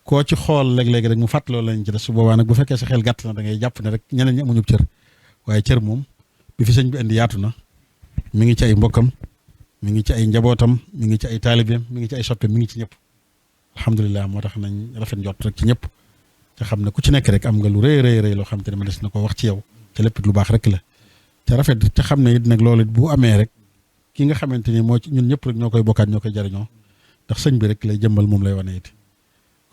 koo ci xool léeg-léeg rek mu fàttaloo lañ ci des su boobaa nag bu fekkee sa xel gàtt na da ngay jàpp ne rek ñeneen ñi amuñu cër waaye cër moom bi fi sëñ bi indi yaatu na mi ngi ci ay mbokkam mi ngi ci ay njabootam mi ngi ci ay taalibeem mi ngi ci ay soppeem mi ngi ci ñëpp alhamdulilah moo tax nañ rafet njort rek ci ñëpp te xam ne ku ci nekk rek am nga lu rëy loo xam te ne ma des na ko wax ci yow te lépp lu baax rek la te rafet te xam ne it nag loolu bu amee rek ki nga xamante ni moo ci ñun ñëpp rek ñoo koy bokkaat ñoo koy jariñoo ndax sëñ bi rek lay jëmbal moom lay wane it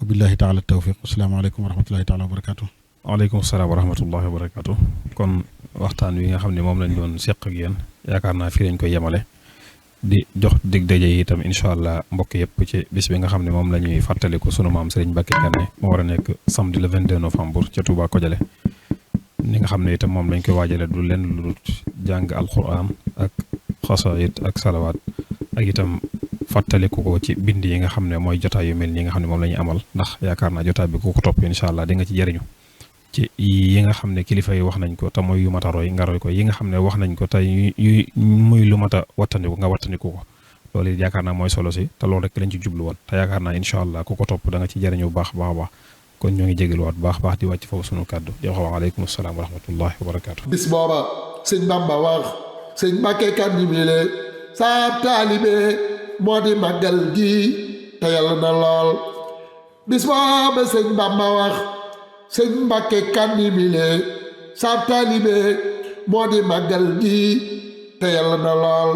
wa billahi taala tawfiq asalaamaaleykum wa rahmatullahi taala wa barakatu waaleykum salaam wa rahmatullahi wa barakatu kon waxtaan wi nga xam ne moom lañ doon seq ak yéen yaakaar naa fii lañ koy yemale di jox dig daje itam incha allah mbokk yëpp ci bis bi nga xam ne moom la ñuy fàttaliku sunu maam Serigne Mbacké Kanni moo war a nekk samedi le 22 novembre ca Touba Kodialé ni nga xam ne itam moom lañ koy waajale du lenn lu dul jàng alquran ak xasaayid ak salawaat ak itam fàttaliku ko ci bind yi nga xam ne mooy jotaay yu mel nii nga xam ne moom la ñuy amal ndax yaakaar naa jotaay bi ku ko topp incha allah di nga ci jëriñu ci yi nga xam ne kilifa yi wax nañ ko te mooy yu mat a roy nga roy ko yi nga xam ne wax nañ ko te yu muy lu mat a wattandiku nga wattandiku ko loolu yaakaar naa mooy solo si te loolu rek lañ ci jublu woon te yaakaar naa incha allah ku ko topp da nga ci jëriñu bu baax a baax kon ñoo ngi jégaluwaat baax di wàcc foofu sunu kàddu di wax waaleykum salaam wa rahmatullahi wa barakaatu. bis booba sëñ Bamba wax sëñ Mbacké Kanni mi le saab taalibe moo di màggal gi te yàlla na lool bis booba sëñ Bamba wax sëñ Mbacké Kanni mi le saab taalibe moo di màggal gi te yàlla na lool